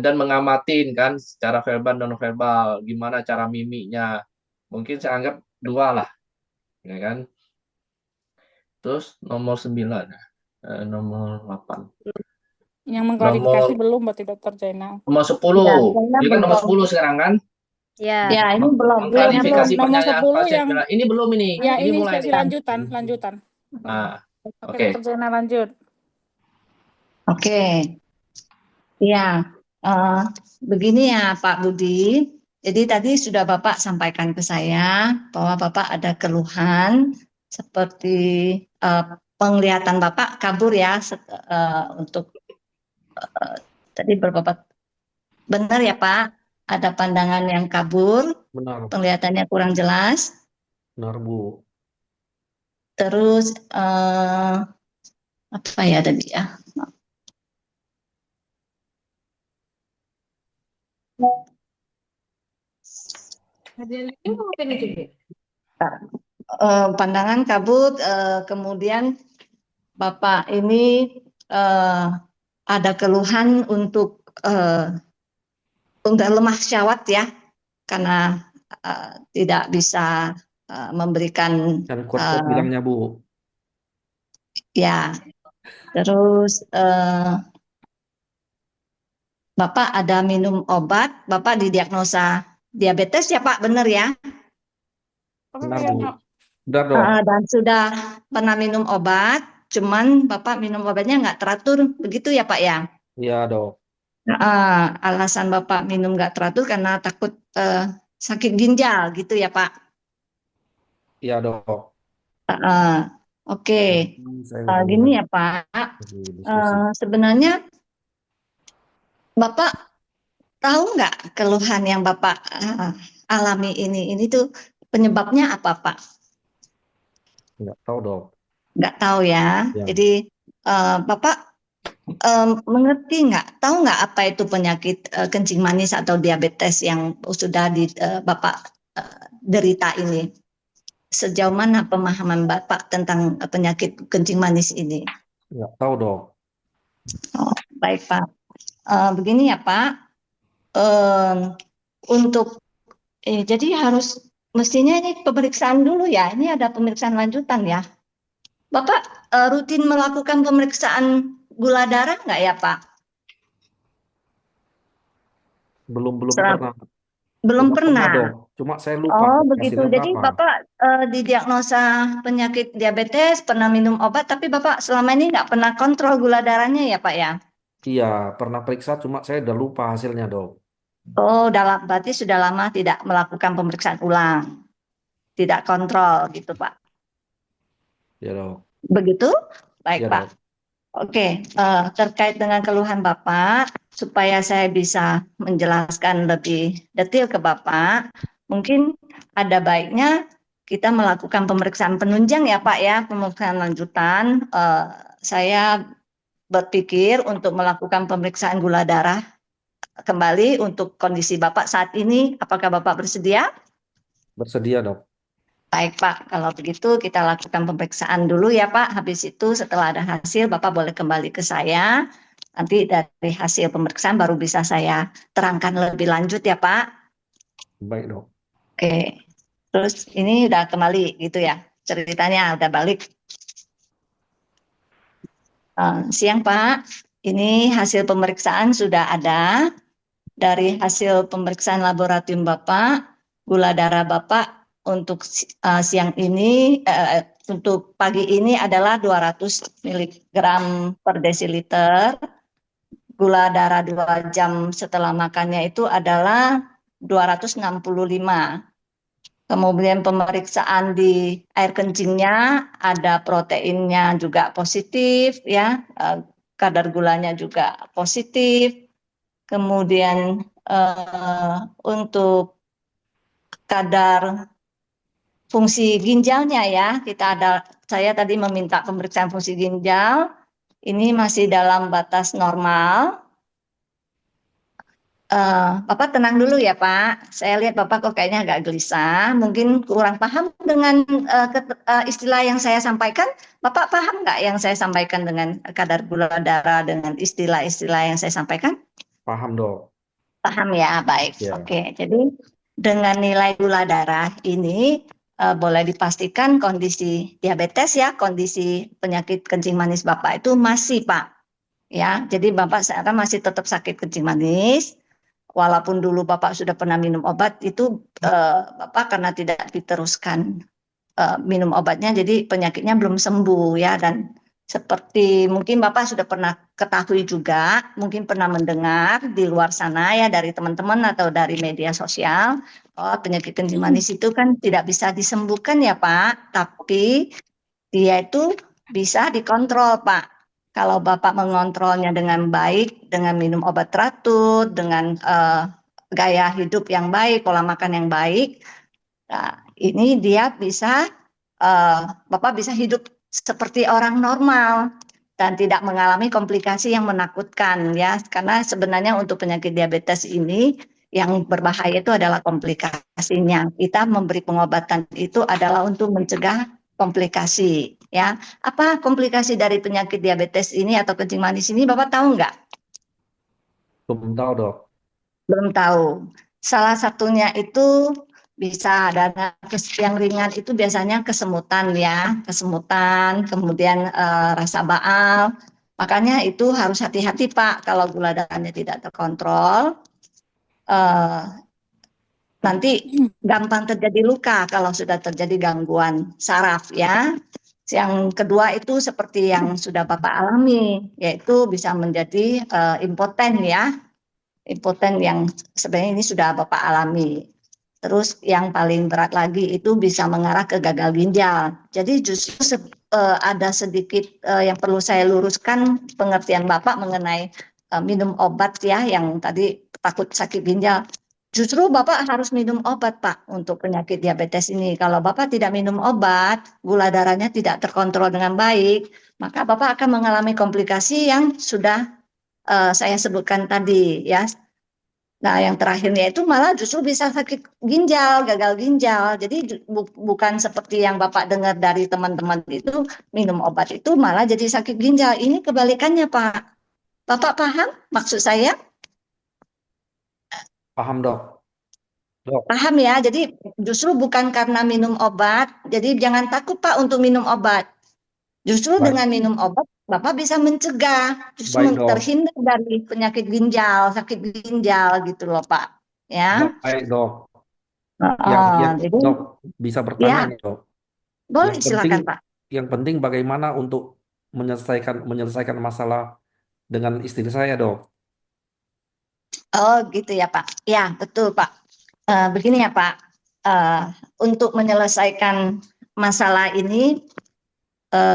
dan mengamatin kan secara verbal dan nonverbal, gimana cara mimiknya. Mungkin saya anggap 2 lah, ya kan? Terus nomor 9, nomor 8. Yang mengklarifikasi Nomor belum berarti Dokter Zainal. nomor Ya, 10. saya Ini kan nomor belum. 10 sekarang kan? Ya, Ya, ini belum. Belum, Mengklarifikasi nomor pertanyaan 10 pasien. yang Ini belum ini. ya Ini ini mulai nih. lanjutan. Nah, Oke, oke. Dokter Zainal lanjut. Oke. Ya, begini ya Pak Budi. Jadi tadi sudah Bapak sampaikan ke saya bahwa Bapak ada keluhan seperti penglihatan Bapak kabur ya untuk tadi Bapak benar ya Pak, ada pandangan yang kabur, Benar, penglihatannya kurang jelas. benar Bu. Terus apa ya tadi ya? Pandangan kabut, kemudian Bapak ini ada keluhan untuk lemah syahwat ya, karena tidak bisa memberikan Dan kuat-kuat bilangnya Bu. ya. Terus Bapak ada minum obat, Bapak didiagnosa diabetes ya Pak, benar ya? Benar Bu. Benar dong. Dan sudah pernah minum obat, cuman Bapak minum obatnya nggak teratur, begitu ya Pak ya? Iya dong. Alasan Bapak minum nggak teratur karena takut sakit ginjal gitu ya Pak? Iya dong. Oke. Saya Gini ya Pak, sebenarnya Bapak tahu nggak keluhan yang Bapak alami ini tuh penyebabnya apa Pak? nggak tahu dong. Nggak tahu ya. Ya. Jadi Bapak mengerti nggak? Tahu nggak apa itu penyakit kencing manis atau diabetes yang sudah Bapak derita ini? Sejauh mana pemahaman Bapak tentang penyakit kencing manis ini? Nggak tahu dong. Oh, baik Pak. Begini ya Pak, untuk jadi harus mestinya ini pemeriksaan dulu ya. Ini ada pemeriksaan lanjutan ya. Bapak rutin melakukan pemeriksaan gula darah nggak ya Pak? Belum Selama- pernah. Belum Udah pernah. dong. Cuma saya lupa Oh Bu, begitu. hasilnya Jadi berapa. Bapak didiagnosa penyakit diabetes, pernah minum obat, tapi Bapak selama ini nggak pernah kontrol gula darahnya ya Pak ya? Iya, pernah periksa, cuma saya udah lupa hasilnya dong. Oh, berarti sudah lama tidak melakukan pemeriksaan ulang, tidak kontrol gitu Pak. Ya dong. Begitu? Baik Ya Pak. dong. Oke, terkait dengan keluhan Bapak, supaya saya bisa menjelaskan lebih detail ke Bapak, mungkin ada baiknya kita melakukan pemeriksaan penunjang ya Pak ya, pemeriksaan lanjutan. Saya berpikir untuk melakukan pemeriksaan gula darah kembali untuk kondisi Bapak saat ini. Apakah Bapak bersedia? Bersedia dong. Baik Pak, kalau begitu kita lakukan pemeriksaan dulu ya Pak. Habis itu setelah ada hasil Bapak boleh kembali ke saya. Nanti dari hasil pemeriksaan baru bisa saya terangkan lebih lanjut ya Pak. Baik dong. Oke, terus ini udah kembali gitu ya, ceritanya udah balik. Siang Pak, ini hasil pemeriksaan sudah ada. Dari hasil pemeriksaan laboratorium Bapak, gula darah Bapak untuk siang ini, untuk pagi ini adalah 200 mg per desiliter. Gula darah 2 jam setelah makannya itu adalah 265. Kemudian pemeriksaan di air kencingnya ada proteinnya juga positif ya, kadar gulanya juga positif. Kemudian untuk kadar fungsi ginjalnya ya, saya tadi meminta pemeriksaan fungsi ginjal, ini masih dalam batas normal. Bapak tenang dulu ya Pak. Saya lihat Bapak kok kayaknya agak gelisah, mungkin kurang paham dengan istilah yang saya sampaikan. Bapak paham nggak yang saya sampaikan dengan kadar gula darah dengan istilah-istilah yang saya sampaikan? Paham dok. Paham ya, baik. Ya. Oke, jadi dengan nilai gula darah ini boleh dipastikan kondisi diabetes ya, kondisi penyakit kencing manis Bapak itu masih Pak. Ya, jadi Bapak sekarang masih tetap sakit kencing manis. Walaupun dulu Bapak sudah pernah minum obat, itu Bapak karena tidak diteruskan minum obatnya, jadi penyakitnya belum sembuh ya. Dan seperti mungkin Bapak sudah pernah ketahui juga, mungkin pernah mendengar di luar sana ya dari teman-teman atau dari media sosial, penyakit kencing manis itu kan tidak bisa disembuhkan ya Pak, tapi dia itu bisa dikontrol Pak. Kalau Bapak mengontrolnya dengan baik, dengan minum obat teratur, dengan gaya hidup yang baik, pola makan yang baik, nah, ini dia bisa, Bapak bisa hidup seperti orang normal dan tidak mengalami komplikasi yang menakutkan ya. Karena sebenarnya untuk penyakit diabetes ini yang berbahaya itu adalah komplikasinya. Kita memberi pengobatan itu adalah untuk mencegah komplikasi ya. Apa komplikasi dari penyakit diabetes ini atau kencing manis ini Bapak tahu nggak? Belum tahu dok. Belum tahu. Salah satunya itu bisa ada yang ringan itu biasanya kesemutan ya, kesemutan, kemudian rasa baal. Makanya itu harus hati-hati Pak kalau gula darahnya tidak terkontrol. Nanti gampang terjadi luka kalau sudah terjadi gangguan saraf ya. Yang kedua itu seperti yang sudah Bapak alami, yaitu bisa menjadi impoten ya. Impoten yang sebenarnya ini sudah Bapak alami. Terus yang paling berat lagi itu bisa mengarah ke gagal ginjal. Jadi justru ada sedikit yang perlu saya luruskan pengertian Bapak mengenai minum obat ya, yang tadi takut sakit ginjal. Justru Bapak harus minum obat Pak untuk penyakit diabetes ini. Kalau Bapak tidak minum obat, gula darahnya tidak terkontrol dengan baik, maka Bapak akan mengalami komplikasi yang sudah saya sebutkan tadi ya. Nah, yang terakhirnya itu malah justru bisa sakit ginjal, gagal ginjal. Jadi bukan seperti yang Bapak dengar dari teman-teman itu, minum obat itu malah jadi sakit ginjal. Ini kebalikannya Pak. Bapak paham maksud saya? Paham dok. Dok. Paham ya, jadi justru bukan karena minum obat, jadi jangan takut Pak untuk minum obat. Justru Baik. dengan minum obat, Bapak bisa mencegah, justru Baik dok. terhindar dari penyakit ginjal, sakit ginjal gitu loh Pak. Ya. Baik dok. Yang Jadi dok bisa bertanya ya, nih dok. boleh Yang silakan penting, Pak. yang penting bagaimana untuk menyelesaikan masalah dengan istri saya dok. Oh gitu ya Pak. Ya betul Pak. Begini ya Pak. Untuk menyelesaikan masalah ini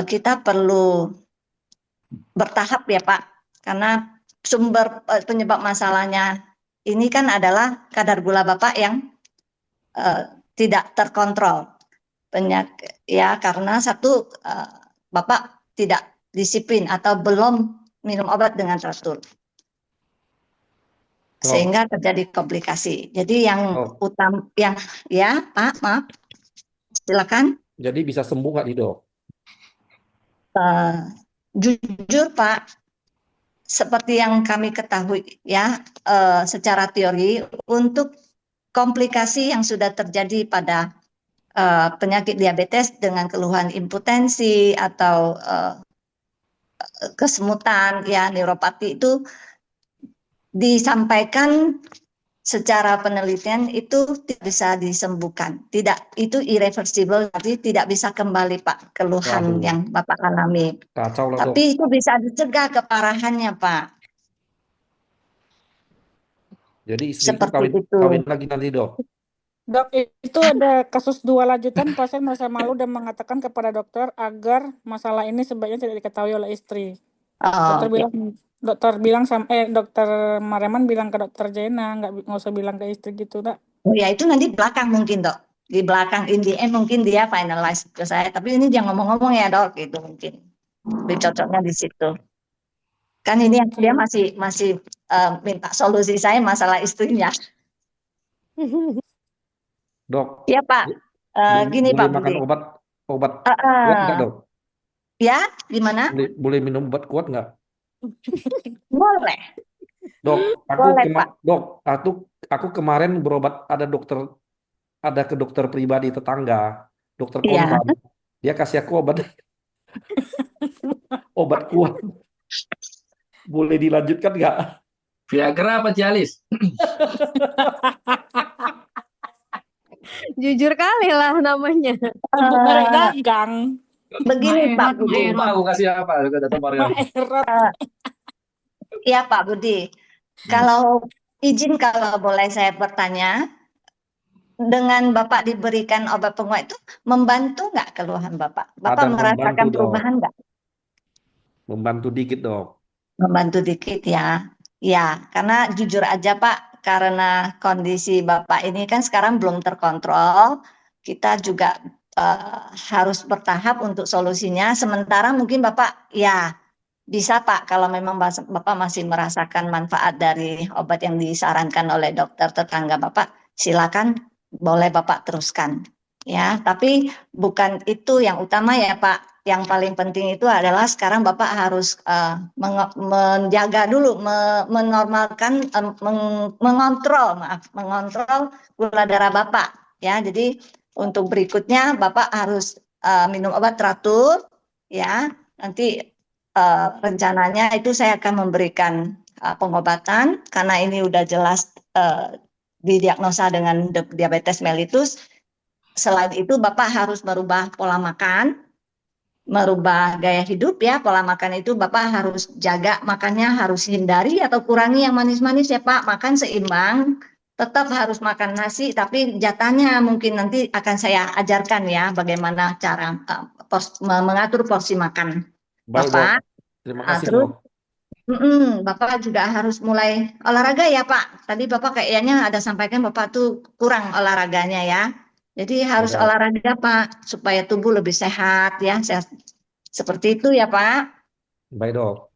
kita perlu bertahap ya Pak. Karena sumber penyebab masalahnya ini kan adalah kadar gula Bapak yang tidak terkontrol. Penyakit ya, karena satu Bapak tidak disiplin atau belum minum obat dengan teratur. Sehingga terjadi komplikasi. Jadi yang utama, yang ya Pak, maaf, silakan. Jadi bisa sembuh nggak nih dok? Jujur Pak, seperti yang kami ketahui ya, secara teori untuk komplikasi yang sudah terjadi pada penyakit diabetes dengan keluhan impotensi atau kesemutan ya, neuropati itu disampaikan secara penelitian itu tidak bisa disembuhkan, tidak, itu irreversible, jadi tidak bisa kembali Pak keluhan yang Bapak alami. Kacau lah dok. Tapi itu bisa dicegah keparahannya Pak. Jadi istri Seperti itu kawin lagi nanti dok. Dok, itu ada kasus 2 lanjutan, pasien merasa malu dan mengatakan kepada dokter agar masalah ini sebaiknya tidak diketahui oleh istri. Dokter Mariaman bilang ke dokter Jena, nggak usah bilang ke istri gitu, Kak. Oh ya, itu nanti belakang mungkin dok, di belakang in the end mungkin dia finalize ke saya, tapi ini jangan ngomong-ngomong ya dok, gitu mungkin lebih cocoknya di situ. Kan ini dia masih minta solusi saya masalah istrinya. Dok, Ya Pak, gini boleh Pak makan Budi. obat kuat nggak, Dok? Ya, gimana? Boleh minum obat kuat nggak? Boleh, Dok, boleh Pak. aku kemarin berobat, ada ke dokter pribadi tetangga, dokter Iya. Konvan. Dia kasih aku obat kuat. Boleh dilanjutkan nggak? Viagra apa Cialis? Jujur kali lah namanya. Untuk merek dagang. Begini Pak Budi. Lupa aku kasih apa? Aku udah tahu Mario. Iya Pak Budi. Kalau boleh saya bertanya, dengan Bapak diberikan obat penguat itu membantu nggak keluhan Bapak? Bapak Ada merasakan membantu, Dok. perubahan nggak? Membantu dikit, Dok. Membantu dikit ya. Ya, karena jujur aja Pak, karena kondisi Bapak ini kan sekarang belum terkontrol, kita juga harus bertahap untuk solusinya. Sementara mungkin Bapak ya bisa Pak, kalau memang Bapak masih merasakan manfaat dari obat yang disarankan oleh dokter tetangga Bapak, silakan boleh Bapak teruskan. Ya, tapi bukan itu yang utama ya Pak. Yang paling penting itu adalah sekarang Bapak harus menjaga dulu, menormalkan, mengontrol gula darah Bapak. Ya, jadi untuk berikutnya Bapak harus minum obat teratur, ya. Nanti rencananya itu saya akan memberikan pengobatan karena ini udah jelas didiagnosa dengan diabetes mellitus. Selain itu Bapak harus merubah pola makan, merubah gaya hidup ya. Pola makan itu Bapak harus jaga makannya, harus hindari atau kurangi yang manis-manis ya Pak. Makan seimbang, tetap harus makan nasi, tapi jatahnya mungkin nanti akan saya ajarkan ya bagaimana cara mengatur porsi makan Baik, Bapak. Dok. Terima kasih, Terus Dok. Bapak juga harus mulai olahraga ya Pak. Tadi Bapak kayaknya ada sampaikan Bapak tuh kurang olahraganya ya. Jadi harus Dok. olahraga Pak supaya tubuh lebih sehat ya. Seperti itu ya Pak. Baik, Dok.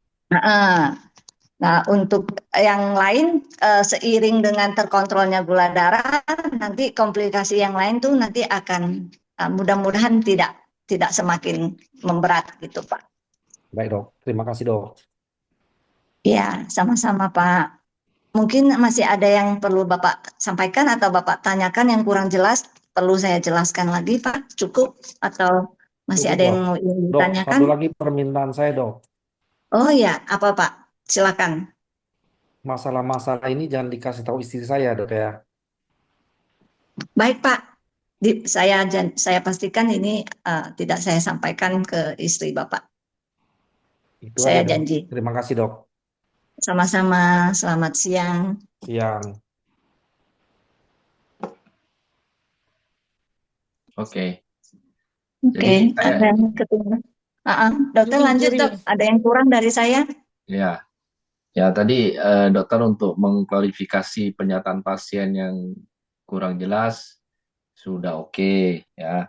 Nah, untuk yang lain seiring dengan terkontrolnya gula darah, nanti komplikasi yang lain tuh nanti akan mudah-mudahan tidak semakin memberat gitu Pak. Baik, Dok. Terima kasih, Dok. Ya, sama-sama Pak. Mungkin masih ada yang perlu Bapak sampaikan atau Bapak tanyakan yang kurang jelas, perlu saya jelaskan lagi Pak? Cukup atau masih Cukup, ada yang Dok. mau ingin Dok, ditanyakan? satu lagi permintaan saya, Dok. Oh ya, apa Pak? Silakan. Masalah-masalah ini jangan dikasih tahu istri saya, Dok ya. Baik Pak, saya pastikan ini tidak saya sampaikan ke istri Bapak. Itu Saya aja, Dok. janji. Terima kasih, Dok. Sama-sama, selamat siang. Siang. Oke. Oke, Jadi ada yang ketinggalan. Dokter lanjut Dok, ada yang kurang dari saya? Ya, tadi dokter untuk mengklarifikasi pernyataan pasien yang kurang jelas sudah oke ya.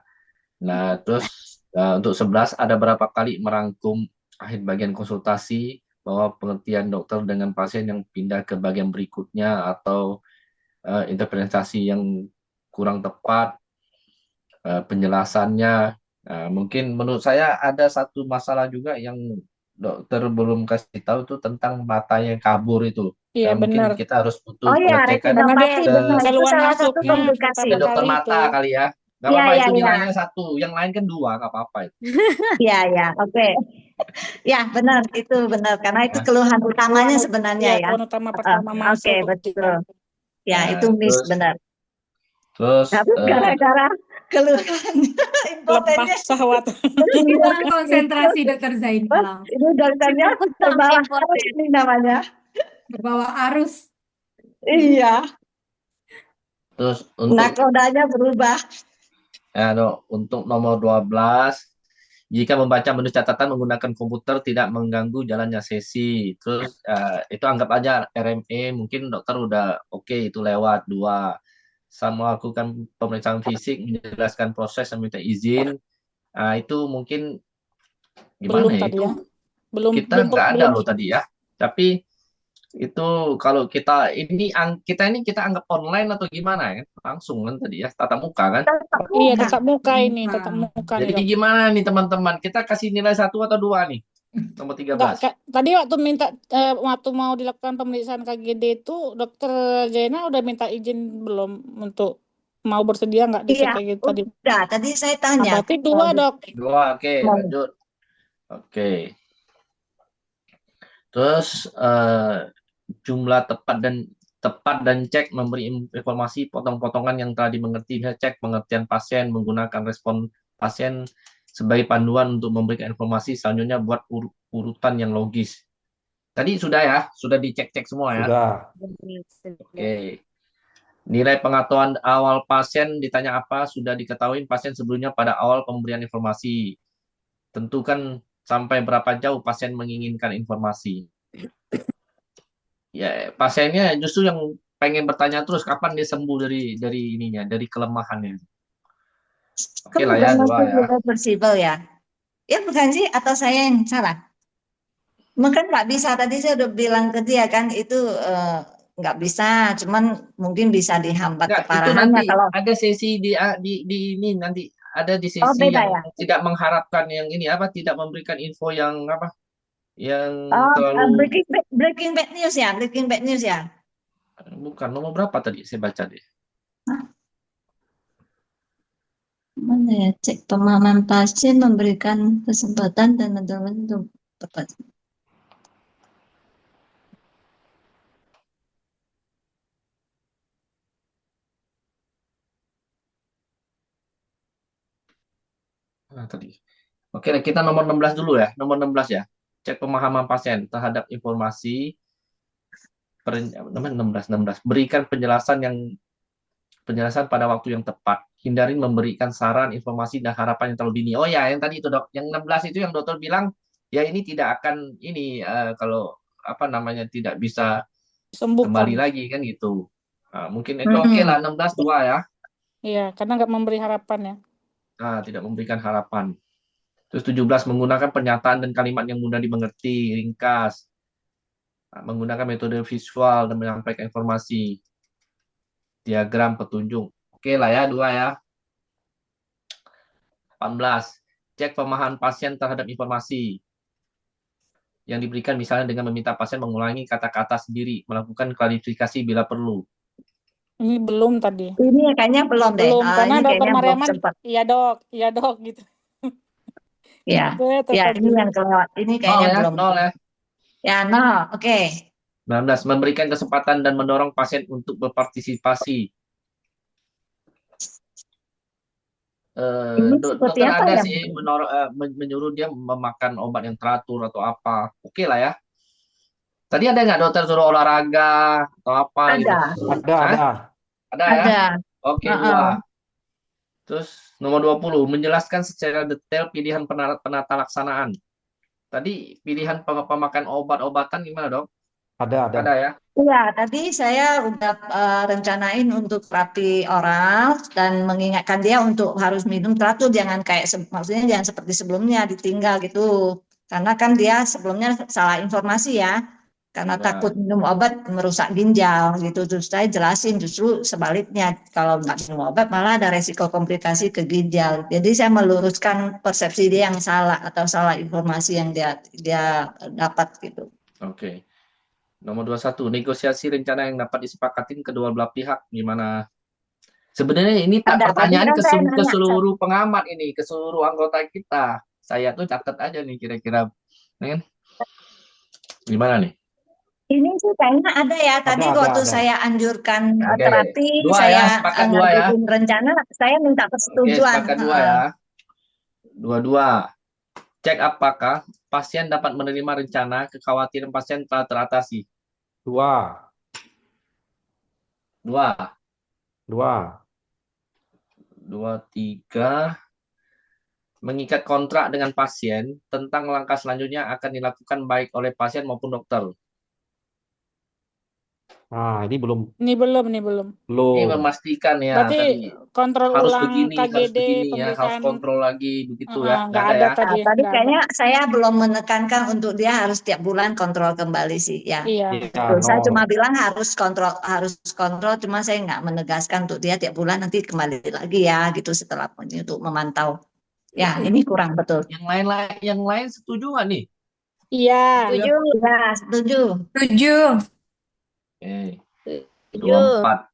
Nah, terus untuk 11 ada berapa kali merangkum akhir bagian konsultasi bahwa pengertian dokter dengan pasien yang pindah ke bagian berikutnya atau interpretasi yang kurang tepat, penjelasannya. Mungkin menurut saya ada satu masalah juga yang dokter belum kasih tahu itu tentang matanya kabur itu. Iya, Mungkin benar. kita harus butuh Oh ya, pengecekan Karena dia retinopati benar. Itu keluar salah satu masuknya komplikasi. ke pertama dokter kali mata itu. kali ya. Gak Iya, apa-apa, iya, itu iya. nilainya 1. Yang lain kan 2, gak apa-apa itu. Iya, oke. Ya, benar, itu benar. Karena itu keluhan utamanya sebenarnya Iya, ya. keluhan utama pertama Oke, masuk. betul. Ya, Nah, itu miss, benar. Terus Tapi gara-gara keluhan Lemah impotennya syahwat. Hilang konsentrasi Dokter Zainal. ini dokternya terbawa arus ini namanya. Berbawa arus. Iya, terus untuk nakodanya berubah. untuk nomor 12, jika membaca menu catatan menggunakan komputer tidak mengganggu jalannya sesi. Terus itu anggap aja RME, mungkin dokter udah oke, itu lewat 2. Sama melakukan pemeriksaan fisik, menjelaskan proses dan minta izin. Itu mungkin Belum gimana ya? tadi Itu ya. Belum kita nggak ada loh tadi ya. Tapi itu kalau kita ini kita anggap online atau gimana ya? Langsung kan tadi ya, tatap muka kan? Tatap Iya, muka. tatap muka ini, tatap muka nih Jadi dok. gimana nih teman-teman? Kita kasih nilai 1 atau 2 nih? Nomor Enggak, 13. tadi waktu mau dilakukan pemeriksaan KGD itu, dokter Zaina udah minta izin belum untuk mau bersedia nggak dicek Iya, kayak gitu tadi? udah. Tadi saya Nah, tanya. berarti 2 dok. 2, oke, Mau. lanjut. Oke. Terus jumlah tepat dan cek memberi informasi potong-potongan yang telah dimengerti. Cek pengertian pasien menggunakan respon pasien sebagai panduan untuk memberikan informasi. Selanjutnya buat urutan yang logis. Tadi sudah ya, sudah dicek-cek semua ya. Sudah. Oke. Nilai pengetahuan awal pasien ditanya apa? Sudah diketahui pasien sebelumnya pada awal pemberian informasi. Tentukan sampai berapa jauh pasien menginginkan informasi. Ya, pasiennya justru yang pengen bertanya terus kapan dia sembuh dari kelemahannya. Oke Kamu lah ya, 2 ya. irreversible ya? Ya bukan sih, atau saya yang salah? Mungkin nggak bisa. Tadi saya udah bilang ke dia kan itu nggak bisa. Cuman mungkin bisa dihambat Enggak, itu keparahannya nanti kalau. ada sesi di ini nanti ada di Oh sesi beda yang ya? tidak mengharapkan yang ini apa, tidak memberikan info yang apa, yang Oh, terlalu breaking bad news ya? Breaking bad news ya? bukan nomor berapa tadi saya baca deh. Hah? Mana ya? Cek pemahaman pasien, memberikan kesempatan dan menentukan untuk tepat. Nah, tadi. Oke, kita nomor 16 dulu ya. Nomor 16 ya. Cek pemahaman pasien terhadap informasi nomor 16. Berikan penjelasan pada waktu yang tepat. Hindari memberikan saran, informasi, dan harapan yang terlalu dini. Oh ya, yang tadi itu dok, yang 16 itu yang dokter bilang, ya ini tidak akan ini kalau apa namanya tidak bisa Sembuhkan. kembali lagi kan gitu. Nah, mungkin itu oke lah 16 2 ya. Iya, karena nggak memberi harapan ya. Nah, tidak memberikan harapan. Terus 17 menggunakan pernyataan dan kalimat yang mudah dimengerti, ringkas. Nah, menggunakan metode visual dan menyampaikan informasi, diagram, petunjuk. Oke lah ya, 2 ya. 18. Cek pemahaman pasien terhadap informasi yang diberikan misalnya dengan meminta pasien mengulangi kata-kata sendiri, melakukan klarifikasi bila perlu. Ini belum tadi. Ini kayaknya belum deh. Belum, karena Ini dokter kayaknya belum Mariaman, sempat. iya dok gitu. Ya, Gitu ya tadi. ini yang kelewat. Ini kayaknya belum. 0 ya. Ya, no. Oke. 19. Memberikan kesempatan dan mendorong pasien untuk berpartisipasi. Ini seperti Dokter apa ada ya? sih menyuruh dia memakan obat yang teratur atau apa. Oke lah ya. Tadi ada nggak dokter suruh olahraga atau apa gitu? Ada. Hah? Ada ya? Ada. Oke, 2. Terus nomor 20, menjelaskan secara detail pilihan penata laksanaan. Tadi pilihan pemakaian obat-obatan gimana, Dok? Ada. Ada ya? Iya, tadi saya udah rencanain untuk terapi oral dan mengingatkan dia untuk harus minum teratur, jangan kayak maksudnya jangan seperti sebelumnya ditinggal gitu. Karena kan dia sebelumnya salah informasi ya, karena Nah, takut minum obat merusak ginjal gitu. Terus saya jelasin justru sebaliknya, kalau nggak minum obat malah ada resiko komplikasi ke ginjal. Jadi saya meluruskan persepsi dia yang salah atau salah informasi yang dia dapat gitu. oke. Nomor 21, negosiasi rencana yang dapat disepakatin kedua belah pihak gimana? Sebenarnya ini Ada, tadi pertanyaan kan ke saya nanya. seluruh pengamat ini, ke seluruh anggota kita. Saya tuh catat aja nih kira-kira. Kan? Gimana nih? Ini sih kayaknya ada ya. Tadi waktu ada. saya anjurkan Oke. terapi, 2 ya, saya sepakat 2 ya. ngajuin rencana, saya minta Oke, persetujuan. sepakat 2 ya. 22. Cek apakah pasien dapat menerima rencana, kekhawatiran pasien telah teratasi. 2. 3. Mengikat kontrak dengan pasien tentang langkah selanjutnya akan dilakukan baik oleh pasien maupun dokter. Nah, ini belum Ini belum, ini belum. Ini belum. memastikan ya Berarti tadi kontrol harus ulang begini, harus KGD begini ya, harus pemeriksaan kontrol lagi begitu ya. nggak Nggak ada ada ya. tadi, Nah, tadi nggak ada. kayaknya saya belum menekankan untuk dia harus tiap bulan kontrol kembali sih, ya. Iya. Iya, Betul. Saya cuma no. bilang harus kontrol, cuma saya nggak menegaskan untuk dia tiap bulan nanti kembali lagi ya, gitu setelah ini untuk memantau. Ya, ini kurang betul. Yang lain setuju nggak nih? Iya. Setuju. Ya, setuju. Setuju. Oke. Setuju. 24.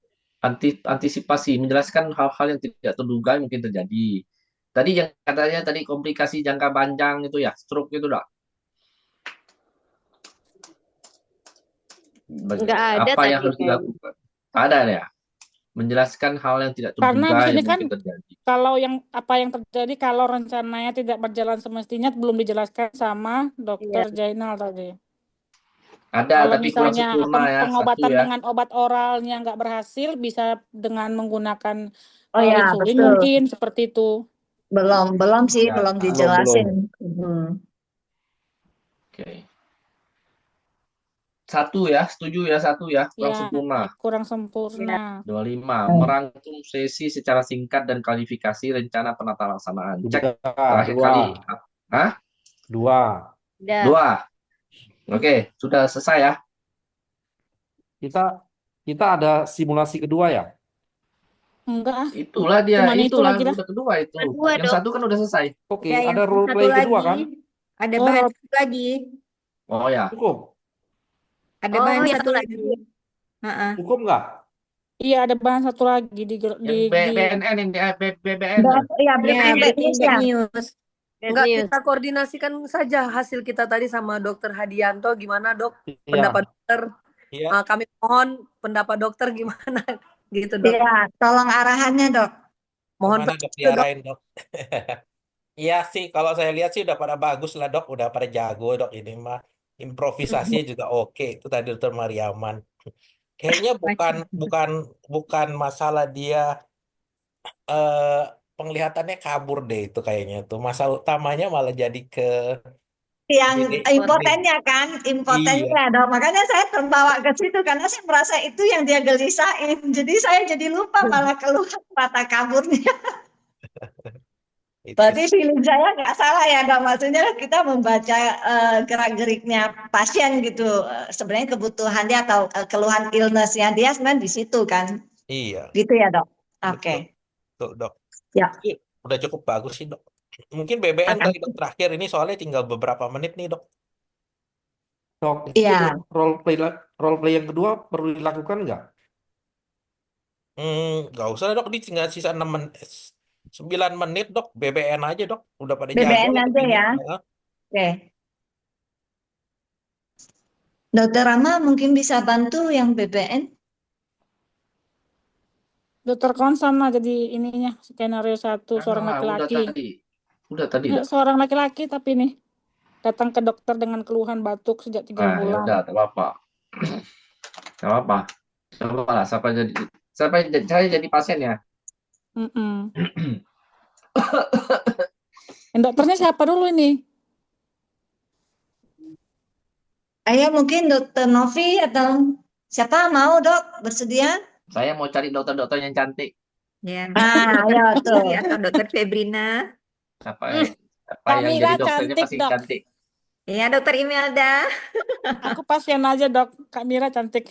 Antisipasi, menjelaskan hal-hal yang tidak terduga yang mungkin terjadi. Tadi yang katanya tadi komplikasi jangka panjang itu ya, stroke itu dah. Nggak ada Apa yang tadi harus kayaknya. dilakukan? Ada ya. Menjelaskan hal yang tidak Karena terduga di yang sini kan mungkin terjadi. kalau apa yang terjadi kalau rencananya tidak berjalan semestinya belum dijelaskan sama Dokter Jainal tadi. Ada, Kalau tapi kurang misalnya sempurna ya, pengobatan satu ya. dengan obat oralnya nggak berhasil, bisa dengan menggunakan Oh ya, insulin betul. mungkin seperti itu. Belum sih, Ya, belum belum. dijelasin. Oke. Satu ya, setuju ya, satu ya, kurang Ya, sempurna. kurang sempurna. 25. Merangkum sesi secara singkat dan klarifikasi rencana penata laksanaan. Cek Sudah, terakhir dua. kali. Hah? Dua. Udah. 2. Oke, sudah selesai ya. Kita ada simulasi kedua ya? Enggak ah, Itulah dia, cuman itu itulah lagi dah. udah kedua itu. Kedua, Yang Dok. satu kan udah selesai. Oke, Ya, yang ada role satu play kedua lagi. kan? Ada Oh, bahan role- satu lagi. Oh ya. Cukup? Ada Oh, bahan satu satu lagi. lagi. Heeh. Cukup nggak? Iya, ada bahan satu lagi di Yang BNN ini, BBN. Ya, Ya, breaking bad news breaking ya. bad news. Bad Enggak, news. kita koordinasikan saja hasil kita tadi sama Dokter Hadianto. Gimana, Dok? Iya. Pendapat dokter. Iya. Kami mohon pendapat dokter gimana gitu, Dok. Ya, tolong arahannya, Dok. Mohon Kemana Dok Dok. diarahin Dok? Iya sih, kalau saya lihat sih udah pada bagus lah Dok, udah pada jago Dok ini mah. Improvisasinya juga oke. Itu tadi Dokter Mariaman. Kayaknya bukan masalah dia eh penglihatannya kabur deh itu kayaknya tuh. Masalah utamanya malah jadi ke Yang ini. impotennya kan, impotennya, Dok. Makanya saya terbawa ke situ karena saya merasa itu yang dia gelisain. Jadi saya jadi lupa malah keluar kata kaburnya. Itu Berarti sih. feeling saya nggak salah ya, Dok. Maksudnya kita membaca gerak-geriknya pasien gitu. Sebenarnya kebutuhan dia atau keluhan illness-nya dia sebenarnya di situ kan. Iya, Gitu ya, Dok. betul. Oke. Betul, Dok. Ya. Udah cukup bagus sih, Dok. Mungkin BBN kali Dok terakhir ini soalnya tinggal beberapa menit nih, Dok. Dok, Iya. role play yang kedua perlu dilakukan nggak? Nggak usah Dok, di tinggal sisa 9 menit Dok, BBN aja Dok, udah pada jago BBN lah aja ini. ya. Heeh. Oke. Dokter Rama mungkin bisa bantu yang BBN? Dokter Konsan lah jadi ininya skenario 1 seorang Udah laki-laki. tadi. Udah tadi Ya, dah. seorang laki-laki tapi nih datang ke dokter dengan keluhan batuk sejak 3 Ya bulan. udah, tak apa-apa. Tak apa. Coba lah, saya jadi pasien ya. Mm-mm. Dokternya siapa dulu ini? Ayo mungkin Dokter Novi atau siapa mau, Dok, bersedia? Saya mau cari dokter-dokter yang cantik. Ya. Ayo tuh. Atau Dokter Febrina. Apa yang Kamila jadi dokternya cantik, pasti Dok. cantik. Iya, Dokter Imelda. Aku pasien aja, Dok. Kak Mira cantik.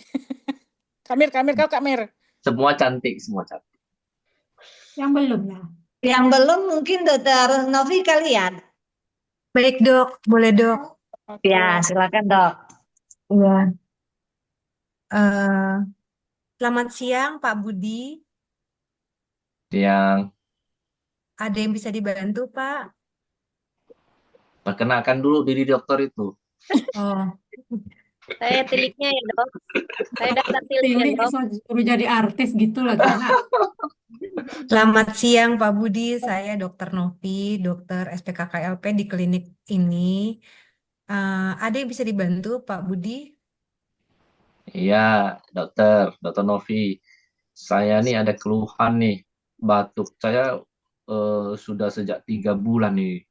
Kak Mir. Semua cantik, semua cantik. Yang belum lah. Yang belum mungkin Dokter Novi kalian. Baik, Dok. Boleh, Dok. Oke. Ya, silakan, Dok. Iya. Selamat siang, Pak Budi. Yang Ada yang bisa dibantu, Pak? perkenalkan dulu diri dokter itu. Oh, Saya tiliknya ya, Dok. Saya daftar tilik ya, Tilik Dok. suruh jadi artis gitu lah gila. selamat siang, Pak Budi. Saya Dokter Novi, dokter SPKKLP di klinik ini. Ada yang bisa dibantu, Pak Budi? Iya, dokter Novi. Saya nih ada keluhan nih, batuk saya sudah sejak 3 bulan nih.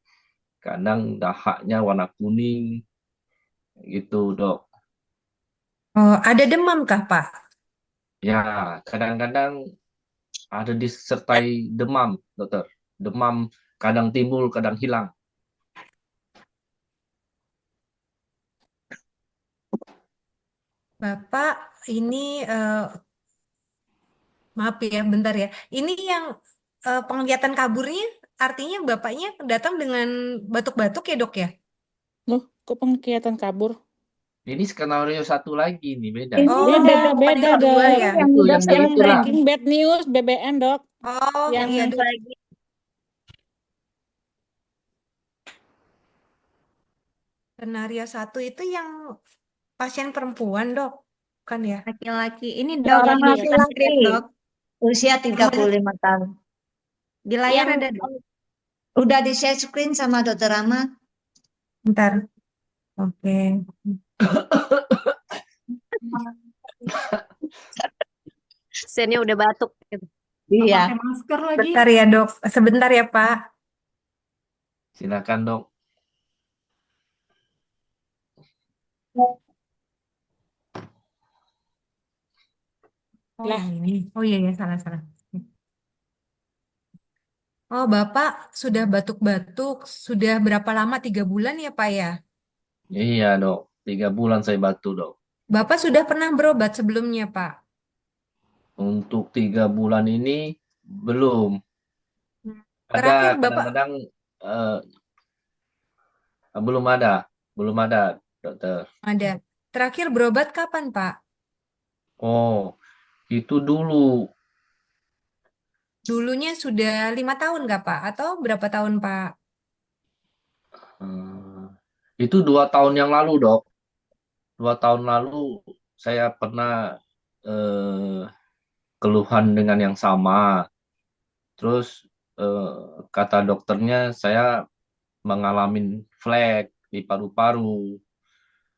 Kadang dahaknya warna kuning, gitu dok. Oh, ada demam kah, Pak? Ya, kadang-kadang ada disertai demam, dokter. Demam kadang timbul, kadang hilang. Bapak, ini maaf ya, bentar ya. Ini yang penglihatan kaburnya, artinya bapaknya datang dengan batuk-batuk ya, Dok ya? Loh, kok penglihatan kabur? Ini skenario satu lagi nih, beda. Ini Oh, yang bukan Beda-beda, yang kedua Dok. ya? yang Itu udah yang Yang itulah. selesai. breaking bad news, BBN, Dok. Oh, Yang iya, Dok. lagi. Skenario 1 itu yang pasien perempuan, Dok. Kan ya? Laki-laki. Ini dok Seorang yang di atas laki-laki, script dok. usia Oh, 35 tahun. Di layar Yang ada dok. udah di share screen sama Dokter Rama. bentar. Oke. Pasiennya udah batuk gitu. Nggak Iya. pakai masker lagi. Bentar ya, Dok. Sebentar ya, Pak. Silakan, dok. Oh, Lah, yang ini. Oh iya, ya, salah-salah. Oh, Bapak sudah batuk-batuk. Sudah berapa lama? 3 bulan ya, Pak ya? Iya, dok. 3 bulan saya batuk, dok. Bapak sudah pernah berobat sebelumnya, Pak? Untuk 3 bulan ini belum. Ada Terakhir Bapak kadang-kadang eh, belum ada, dokter. ada. Terakhir berobat kapan, Pak? Oh, itu dulu. Dulunya sudah 5 tahun nggak, Pak? Atau berapa tahun, Pak? Eh, itu 2 tahun yang lalu, dok. 2 tahun lalu saya pernah eh, keluhan dengan yang sama. Terus kata dokternya saya mengalami flek di paru-paru.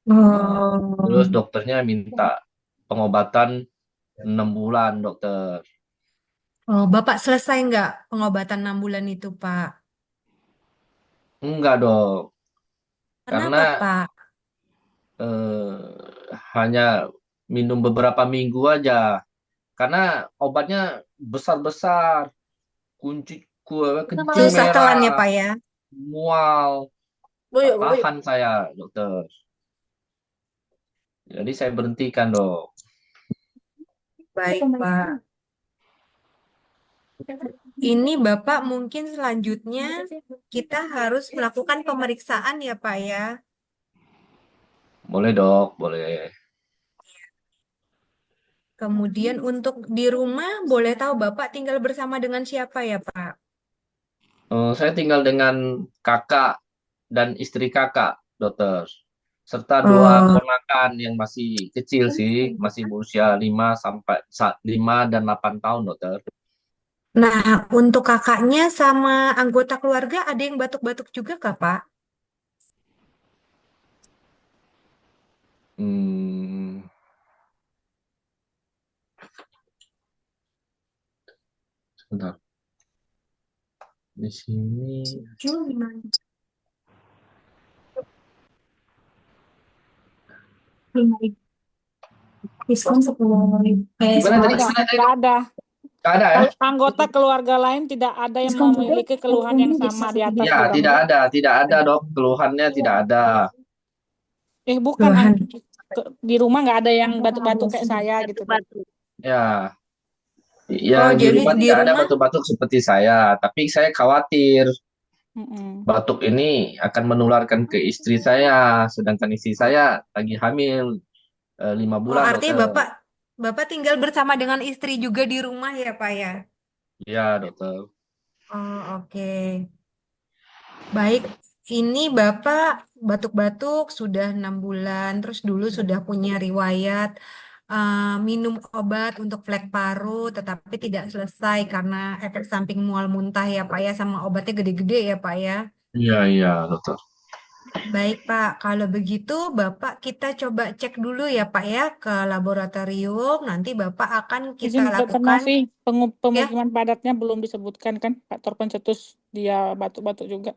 Terus Oh, dokternya minta pengobatan 6 bulan, dokter. oh, Bapak selesai nggak pengobatan 6 bulan itu, Pak? Enggak, dok. Kenapa, Karena Pak? hanya minum beberapa minggu aja. Karena obatnya besar-besar, kencing Susah telan ya, merah, Pak ya? mual, tak tahan saya, dokter. Jadi saya berhentikan, dok. Baik, Pak. Ini Bapak mungkin selanjutnya kita harus melakukan pemeriksaan ya, Pak ya? Boleh, dok, boleh. Kemudian untuk di rumah, boleh tahu Bapak tinggal bersama dengan siapa ya, Pak? Saya tinggal dengan kakak dan istri kakak, dokter. Serta 2 ponakan yang masih kecil sih, masih berusia 5 dan 8 tahun, dokter. Nah, untuk kakaknya sama anggota keluarga ada yang batuk-batuk juga kah, Pak? Hmm, sebentar. Di sini. Diskon 10.000. Gimana tadi? nggak ada. Nggak ada ya? Kalau anggota keluarga lain tidak ada yang memiliki keluhan yang sama di atas Ya, 3 bulan. tidak ada, dok. Keluhannya tidak ada. Bukan, Keluhan. di rumah nggak ada yang batuk-batuk kayak saya gitu, Dok. Batuk-batuk. Ya, Oh, yang di jadi rumah di tidak ada rumah, batuk-batuk seperti saya. Tapi saya khawatir Mm-mm. batuk ini akan menularkan ke istri saya, sedangkan istri saya lagi hamil 5 oh bulan, artinya dokter. Bapak tinggal bersama dengan istri juga di rumah ya, Pak ya? Ya, dokter. Oh, oke. Baik, ini Bapak batuk-batuk sudah 6 bulan, terus dulu sudah punya riwayat minum obat untuk flek paru, tetapi tidak selesai karena efek samping mual muntah ya Pak ya, sama obatnya gede-gede ya Pak ya. Iya, dokter. Baik Pak, kalau begitu Bapak kita coba cek dulu ya Pak ya ke laboratorium, nanti Bapak akan kita Izin, Dokter lakukan Novi, ya. pemukiman padatnya belum disebutkan kan, faktor pencetus dia batuk-batuk juga.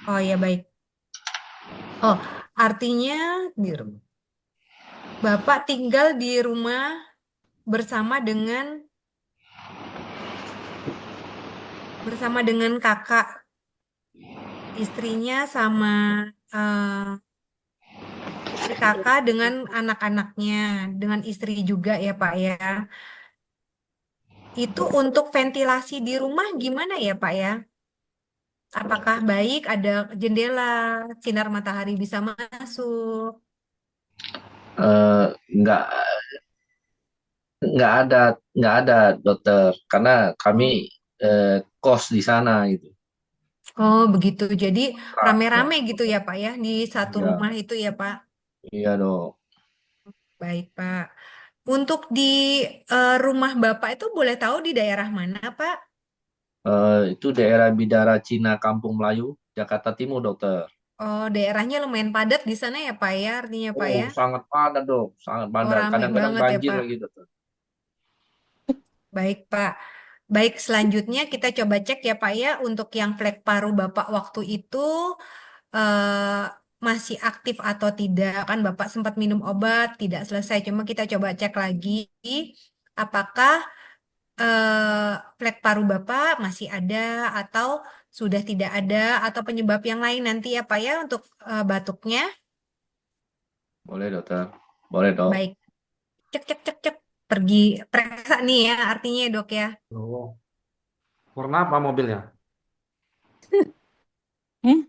Oh ya baik. Oh, artinya di rumah. Bapak tinggal di rumah bersama dengan kakak istrinya sama eh, istri kakak dengan anak-anaknya, dengan istri juga ya Pak ya. Itu untuk ventilasi di rumah gimana ya Pak ya? Apakah baik ada jendela, sinar matahari bisa masuk? Nggak nggak ada dokter karena kami Oh, kos di sana gitu. oh begitu. Jadi Kontrak, ya. rame-rame gitu ya Pak ya di satu Iya, rumah itu ya Pak. iya dong. Baik Pak. Untuk di rumah Bapak itu boleh tahu di daerah mana Pak? Itu daerah Bidara Cina Kampung Melayu, Jakarta Timur, dokter. Oh, daerahnya lumayan padat di sana ya Pak ya, artinya Pak Oh, ya. sangat padat dok, sangat Oh, padat. rame Kadang-kadang banget ya banjir Pak. lagi dokter. Baik Pak. Baik, selanjutnya kita coba cek ya Pak ya untuk yang flek paru Bapak waktu itu eh, masih aktif atau tidak. Kan Bapak sempat minum obat, tidak selesai. Cuma kita coba cek lagi apakah flek paru Bapak masih ada atau sudah tidak ada atau penyebab yang lain nanti ya Pak ya untuk batuknya. Boleh dokter, boleh dok. Baik, cek cek cek cek. Pergi periksa nih ya artinya ya, Dok ya. Oh, warna apa mobilnya? Hmm?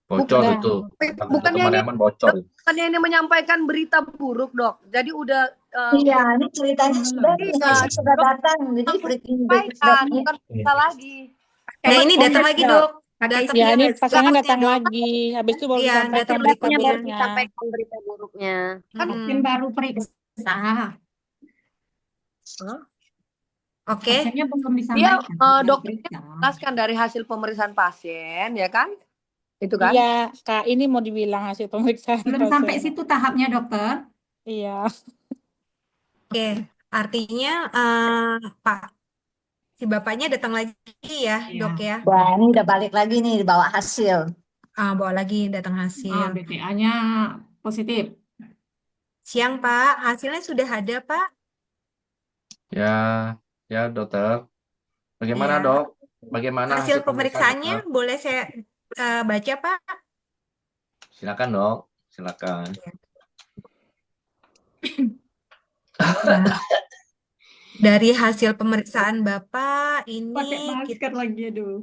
Bocor Udah. itu. Untuk Bukannya teman ini Eman bocor. bukannya ini menyampaikan berita buruk, Dok. Jadi udah Iya, ini ceritanya sudah iya, teknisi sudah datang, jadi langsung breaking sampaikan, news-nya. bukan berita lagi. Nah, ini datang lagi, Dok. Pakai Datang Ya, ini berita pasangan buruknya, datang Dok. lagi. Habis itu baru Iya, disampaikan datang berita berita Baru buruknya. disampaikan berita buruknya. Kan Vaksin Mm-mm. baru periksa. Oke, Vaksinnya belum dia disampaikan, baru dokternya periksa. menjelaskan dari hasil pemeriksaan pasien, ya kan? Itu kan? Iya, Kak, ini mau dibilang hasil pemeriksaan Belum sampai pasien. situ tahapnya, dokter. Iya. oke. Artinya Pak, si bapaknya datang lagi ya, Iya. Dok ya. Wah, ini udah balik lagi nih, dibawa hasil. Bawa lagi datang hasil. BPA-nya positif. Siang, Pak. Hasilnya sudah ada, Pak. Ya, ya dokter. Bagaimana Iya. dok? Bagaimana Hasil hasil pemeriksaan pemeriksaannya dokter? boleh saya baca, Pak? Silakan dok, silakan. Nah, dari hasil pemeriksaan Bapak Pakai ini masker lagi, aduh.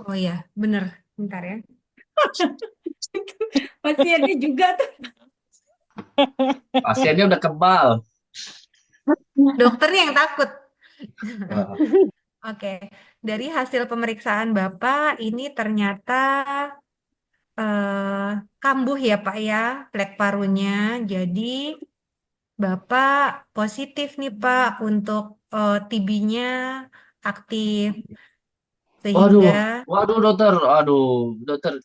oh ya, bener. Bentar ya. Pasiennya juga tuh. Pasiennya udah kebal. Dokternya yang takut. Wah, Oke, dari hasil pemeriksaan Bapak ini ternyata kambuh ya Pak ya, flek parunya. Jadi Bapak positif nih Pak untuk TB-nya aktif. Waduh, Sehingga waduh dokter,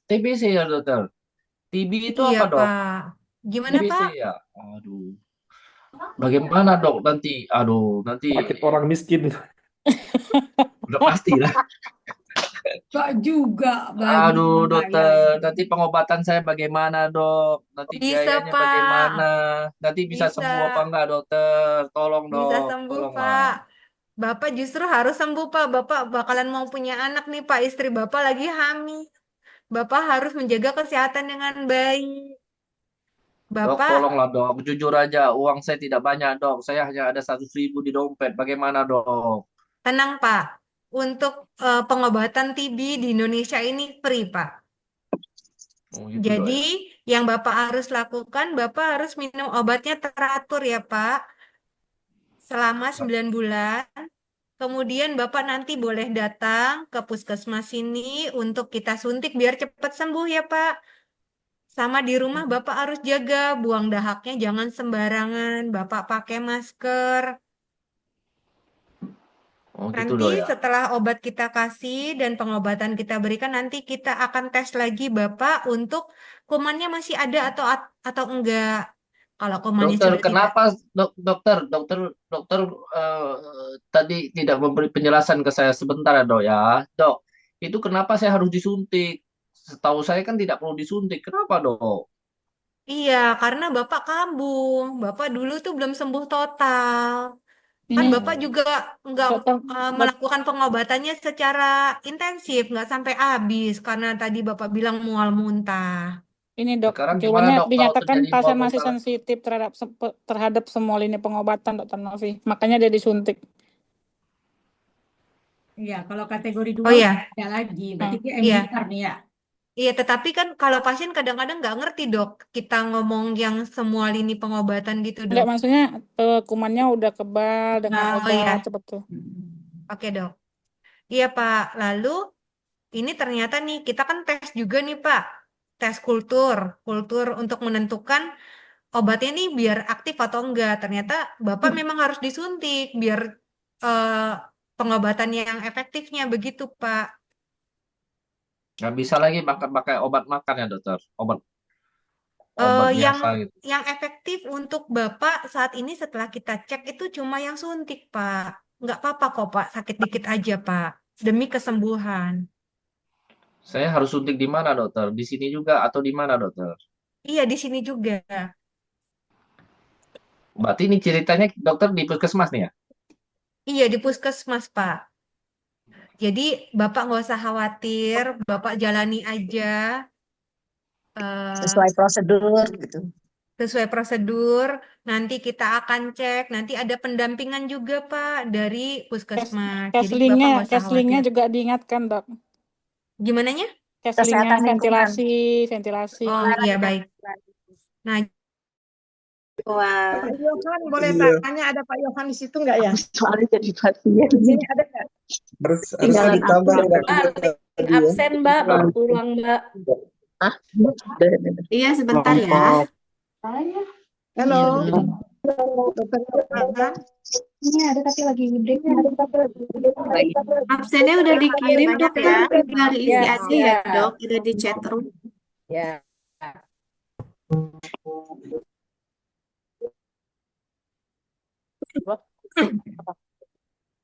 TBC ya dokter. TB itu iya apa dok? Pak. Gimana TBC Pak? ya. Aduh, bagaimana dok nanti? Aduh, nanti Sakit orang miskin. udah pasti lah. Kok juga Aduh bagi dokter, nanti pengobatan saya bagaimana dok? Nanti Bisa biayanya Pak, bagaimana? Nanti bisa bisa. sembuh apa enggak dokter? Tolong Bisa dok, sembuh tolonglah. Pak. Bapak justru harus sembuh Pak. Bapak bakalan mau punya anak nih Pak. Istri Bapak lagi hamil. Bapak harus menjaga kesehatan dengan baik. Dok, Bapak tolonglah dok. Jujur aja, uang saya tidak banyak dok. Saya hanya ada 100.000 di dompet. Bagaimana dok? tenang Pak. Untuk pengobatan TB di Indonesia ini free Pak. Oh gitu dok ya. Jadi yang Bapak harus lakukan, Bapak harus minum obatnya teratur ya Pak. Selama 9 bulan. Kemudian Bapak nanti boleh datang ke puskesmas ini untuk kita suntik biar cepat sembuh ya Pak. Sama di rumah Bapak harus jaga buang dahaknya jangan sembarangan. Bapak pakai masker. Oh gitu Nanti dok ya. setelah obat kita kasih dan pengobatan kita berikan, nanti kita akan tes lagi Bapak untuk kumannya masih ada atau enggak. Kalau kumannya Dokter, sudah tidak. kenapa dokter tadi tidak memberi penjelasan ke saya sebentar ya dok ya. Dok, itu kenapa saya harus disuntik? Setahu saya kan tidak perlu disuntik. Kenapa dok? Iya, karena Bapak kambuh. Bapak dulu tuh belum sembuh total. Kan Ini Bapak juga nggak dokter, melakukan pengobatannya secara intensif, nggak sampai habis karena tadi Bapak bilang mual muntah. ini dok, Sekarang gimana jawabannya dok kalau dinyatakan terjadi mual pasien masih muntah? sensitif terhadap semua lini pengobatan, Dokter Novi. Makanya dia disuntik. Iya, kalau kategori Oh 2 iya, ada lagi. Berarti dia iya. MDR nih ya. Iya, tetapi kan kalau pasien kadang-kadang nggak ngerti dok, kita ngomong yang semua lini pengobatan gitu Enggak, dok. maksudnya kumannya udah kebal dengan Oh iya, obat seperti itu. oke dok. Iya Pak, lalu ini ternyata nih kita kan tes juga nih Pak, tes kultur untuk menentukan obatnya nih biar aktif atau enggak. Ternyata Bapak memang harus disuntik biar eh, pengobatan yang efektifnya begitu Pak. Nggak bisa lagi pakai obat makan ya dokter, obat Yang biasa gitu. yang efektif untuk Bapak saat ini setelah kita cek itu cuma yang suntik, Pak. Nggak apa-apa kok, Pak. Sakit dikit aja, Pak. Demi kesembuhan. Saya harus suntik di mana dokter? Di sini juga atau di mana dokter? Iya, di sini juga. Berarti ini ceritanya dokter di puskesmas nih ya? Iya, di puskesmas, Pak. Jadi, Bapak nggak usah khawatir. Bapak jalani aja Sesuai prosedur gitu. sesuai prosedur. Nanti kita akan cek. Nanti ada pendampingan juga, Pak, dari puskesmas. Jadi, Bapak nggak usah Caslingnya khawatir. juga diingatkan, Dok. Gimana nya? Caslingnya Kesehatan lingkungan. ventilasi. Oh, iya, baik. Nah, Wah, Pak Yohan, boleh Iya. tanya ada Pak Yohan di situ nggak ya? soalnya jadi pasien. Di sini ada nggak? Harusnya Tinggalan ditambah absen. nggak Mbak, absen Mbak, baru pulang Mbak. Ah, Iya, sebentar ya. Halo, Iya. Dokter Yohan. Ini ada tapi lagi break. Absennya udah dikirim, banyak dokter. ya. Tinggal diisi Ya, aja ya, siap. dok. Udah di chat room. Ya.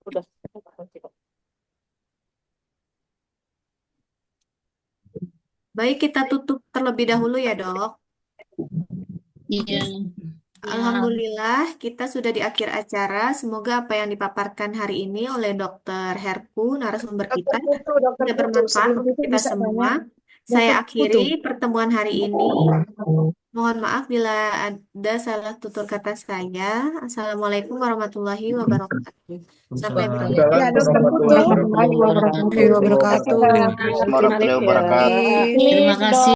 Udah. Baik, kita tutup terlebih dahulu ya, dok. Iya. Alhamdulillah, kita sudah di akhir acara. Semoga apa yang dipaparkan hari ini oleh Dr. Herku, narasumber kita, Dokter tidak Putu, bermanfaat sebelum untuk itu kita bisa semua. tanya. Saya Dokter Putu. akhiri pertemuan hari ini. Mohon maaf bila ada salah tutur kata saya. Assalamualaikum warahmatullahi wabarakatuh. Sampai berjumpa. Ya, Dokter Putu. Warahmatullahi wabarakatuh. Warahmatullahi wabarakatuh. Terima kasih. Warahmatullahi wabarakatuh. Please, Terima kasih.